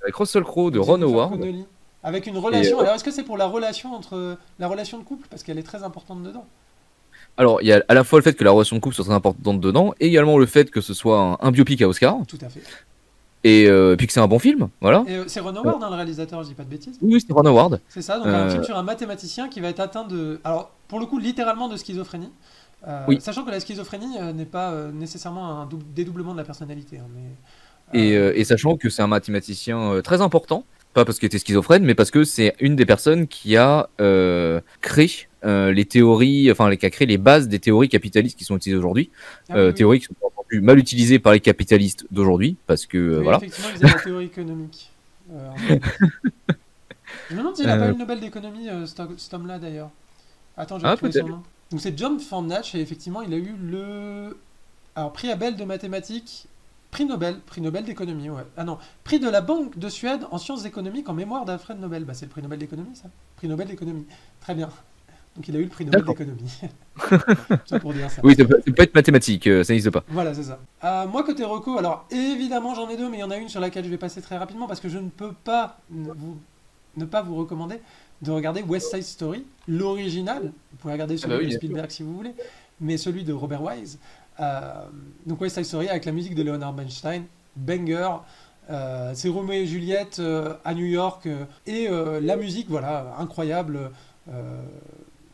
avec Russell Crowe de et Ron Jennifer Howard. Connelly. Avec une Et, relation... Alors, est-ce que c'est pour la relation entre... La relation de couple? Parce qu'elle est très importante dedans. alors, il y a à la fois le fait que la relation de couple soit très importante dedans, et également le fait que ce soit un biopic à Oscar, Tout à fait. et puis que c'est un bon film, voilà. Et c'est Ron Howard, hein, le réalisateur, je dis pas de bêtises. Oui, c'est Ron Howard. C'est ça, donc un Euh, film sur un mathématicien qui va être atteint de... Alors, pour le coup, littéralement de schizophrénie. oui, Sachant que la schizophrénie n'est pas nécessairement un dédoublement de la personnalité, hein, mais... et sachant que c'est un mathématicien très important, pas parce qu'il était schizophrène, mais parce que c'est une des personnes qui a créé les théories, enfin, qui a créé les bases des théories capitalistes qui sont utilisées aujourd'hui. Ah oui, oui. Théories qui sont bien entendu mal utilisées par les capitalistes d'aujourd'hui, parce que Oui, voilà. effectivement, il faisait la théorie économique. En fait. Je me demande s'il n'a pas eu Euh, le Nobel d'économie, cet homme-là, d'ailleurs. Attends, je vais ah, retrouver son peut-être. nom. Donc c'est John Fandach, et effectivement, il a eu le... Alors, prix Abel de mathématiques, prix Nobel d'économie, ouais. Ah non, prix de la Banque de Suède en sciences économiques en mémoire d'Alfred Nobel. Bah, c'est le prix Nobel d'économie, ça. Prix Nobel d'économie. Très bien. Donc il a eu le prix Nobel D'accord. d'économie. Ça pour dire ça. Oui, ça peut être mathématique, ça n'existe pas. Voilà, c'est ça. Moi, côté reco, alors évidemment j'en ai deux, mais il y en a une sur laquelle je vais passer très rapidement parce que je ne peux pas ne pas vous recommander de regarder West Side Story, l'original. Vous pouvez regarder Ah bah celui oui, de bien sûr. Spielberg si vous voulez, mais celui de Robert Wise. Donc West Side Story avec la musique de Leonard Bernstein, banger. C'est Roméo et Juliette à New York et la musique, voilà, incroyable, euh,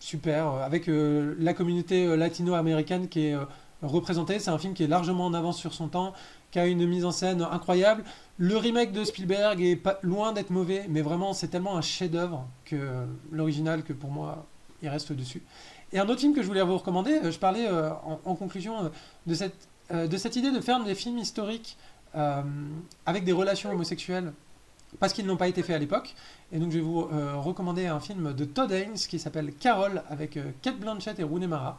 super, avec la communauté latino-américaine qui est représentée. C'est un film qui est largement en avance sur son temps, qui a une mise en scène incroyable. Le remake de Spielberg est pas, loin d'être mauvais, mais vraiment c'est tellement un chef-d'œuvre que l'original que pour moi il reste dessus. Et un autre film que je voulais vous recommander, je parlais en conclusion de cette idée de faire des films historiques euh, avec des relations homosexuelles parce qu'ils n'ont pas été faits à l'époque. Et donc je vais vous recommander un film de Todd Haynes qui s'appelle Carol avec Cate Blanchett et Rooney Mara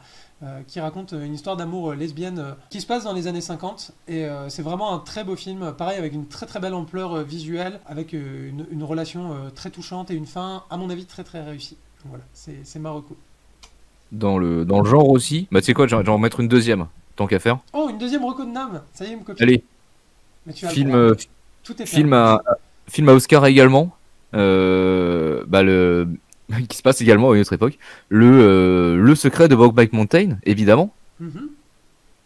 qui raconte une histoire d'amour lesbienne qui se passe dans les années 50 et c'est vraiment un très beau film, pareil avec une très très belle ampleur visuelle, avec une relation très touchante et une fin à mon avis très très réussie. Donc voilà, c'est ma reco. Dans le genre aussi, bah tu sais quoi, je vais en mettre une deuxième, tant qu'à faire. Oh, une deuxième reco de Nam, ça y est, me copie. Allez, Mais tu as le film, droit, tout est film permis. film à Oscar également, bah qui se passe également à une autre époque. Le secret de Brokeback Mountain, évidemment, Mhm.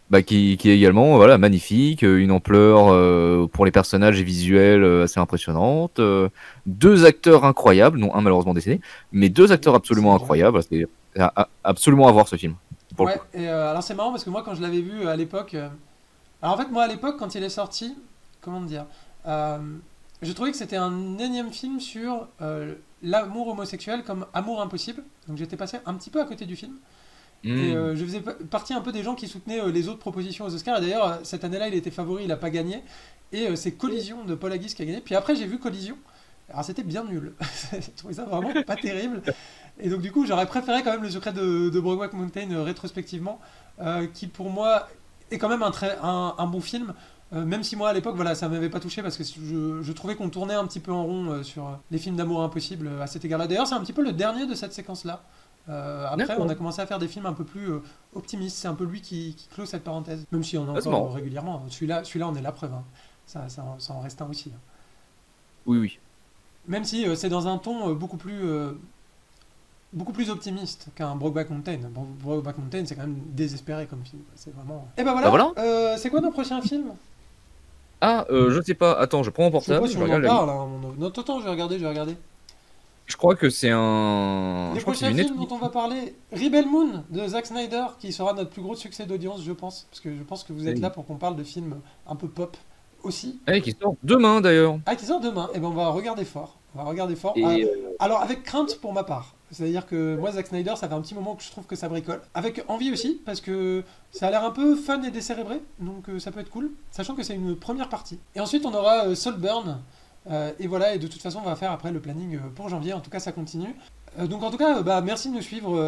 bah, qui est également voilà, magnifique, une ampleur pour les personnages et visuels assez impressionnante. Deux acteurs incroyables, non un malheureusement décédé, mais deux acteurs C'est absolument vrai. incroyables. C'est absolument à voir ce film. Pour le Ouais, coup. et alors c'est marrant parce que moi quand je l'avais vu à l'époque, alors en fait moi à l'époque quand il est sorti, comment dire, euh, je trouvais que c'était un énième film sur l'amour homosexuel comme amour impossible, donc j'étais passé un petit peu à côté du film, et Hmm. je faisais partie un peu des gens qui soutenaient les autre propositions aux Oscars, et d'ailleurs cette année-là il était favori, il a pas gagné, et c'est Collision de Paul Haggis qui a gagné, puis après j'ai vu Collision, alors c'était bien nul, j'ai trouvé ça vraiment pas terrible, et donc du coup, j'aurais préféré quand même le secret de Brokeback Mountain rétrospectivement, qui pour moi est quand même un bon film. Même si moi à l'époque, voilà, ça m'avait pas touché parce que je trouvais qu'on tournait un petit peu en rond sur les films d'amour impossible à cet égard-là. D'ailleurs, c'est un petit peu le dernier de cette séquence-là. Après, on D'accord. a commencé à faire des films un peu plus optimistes. C'est un peu lui qui clôt cette parenthèse. Même si on en a Ah, c'est encore marrant. régulièrement. Celui-là, on est la preuve, hein. Ça en reste un aussi, hein. Oui, oui. Même si c'est dans un ton beaucoup plus optimiste qu'un Brokeback Mountain. Bon, Brokeback Mountain, c'est quand même désespéré comme film. C'est vraiment. Et ben Bah voilà, voilà. c'est quoi nos prochains films? Ah, je sais pas. Attends, je prends mon Je sais pas portable, si je on en regarde la liste. parle, hein. Non, attends, je vais regarder, je vais regarder. Je crois que c'est un. Les Je crois que c'est prochains du films dont Netflix. on va parler, Rebel Moon de Zack Snyder, qui sera notre plus gros succès d'audience, je pense. Parce que je pense que vous êtes là Oui. pour qu'on parle de films un peu pop aussi. Qui sort demain d'ailleurs. Ah, qui sort demain. Et ben on va regarder fort. On va regarder fort. Et Alors avec crainte pour ma part. C'est-à-dire que moi, Zack Snyder, ça fait un petit moment que je trouve que ça bricole. Avec envie aussi, parce que ça a l'air un peu fun et décérébré, donc ça peut être cool. Sachant que c'est une première partie. Et ensuite, on aura Saltburn. Et voilà, et de toute façon, on va faire après le planning pour janvier. En tout cas, ça continue. Donc en tout cas, bah, merci de nous suivre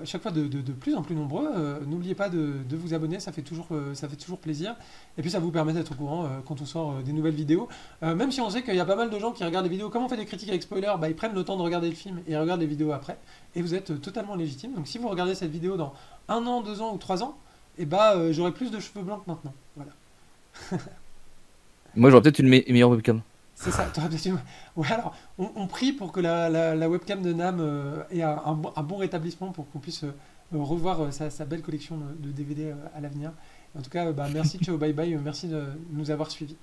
chaque fois de plus en plus nombreux. N'oubliez pas de vous abonner, ça fait toujours plaisir. Et puis ça vous permet d'être au courant quand on sort des nouvelles vidéos. Même si on sait qu'il y a pas mal de gens qui regardent les vidéos, comme on fait des critiques avec spoiler, bah, ils prennent le temps de regarder le film et ils regardent les vidéos après. Et vous êtes totalement légitime. Donc si vous regardez cette vidéo dans un an, 2 ans ou 3 ans, et bah j'aurai plus de cheveux blancs que maintenant. Voilà. moi j'aurais peut-être une meilleure webcam. C'est ça, t'aurais peut-être une- Ouais, alors, on prie pour que la webcam de Nam ait un bon rétablissement pour qu'on puisse revoir sa belle collection de DVD à l'avenir. En tout cas, bah, merci, ciao, bye bye, merci de nous avoir suivis.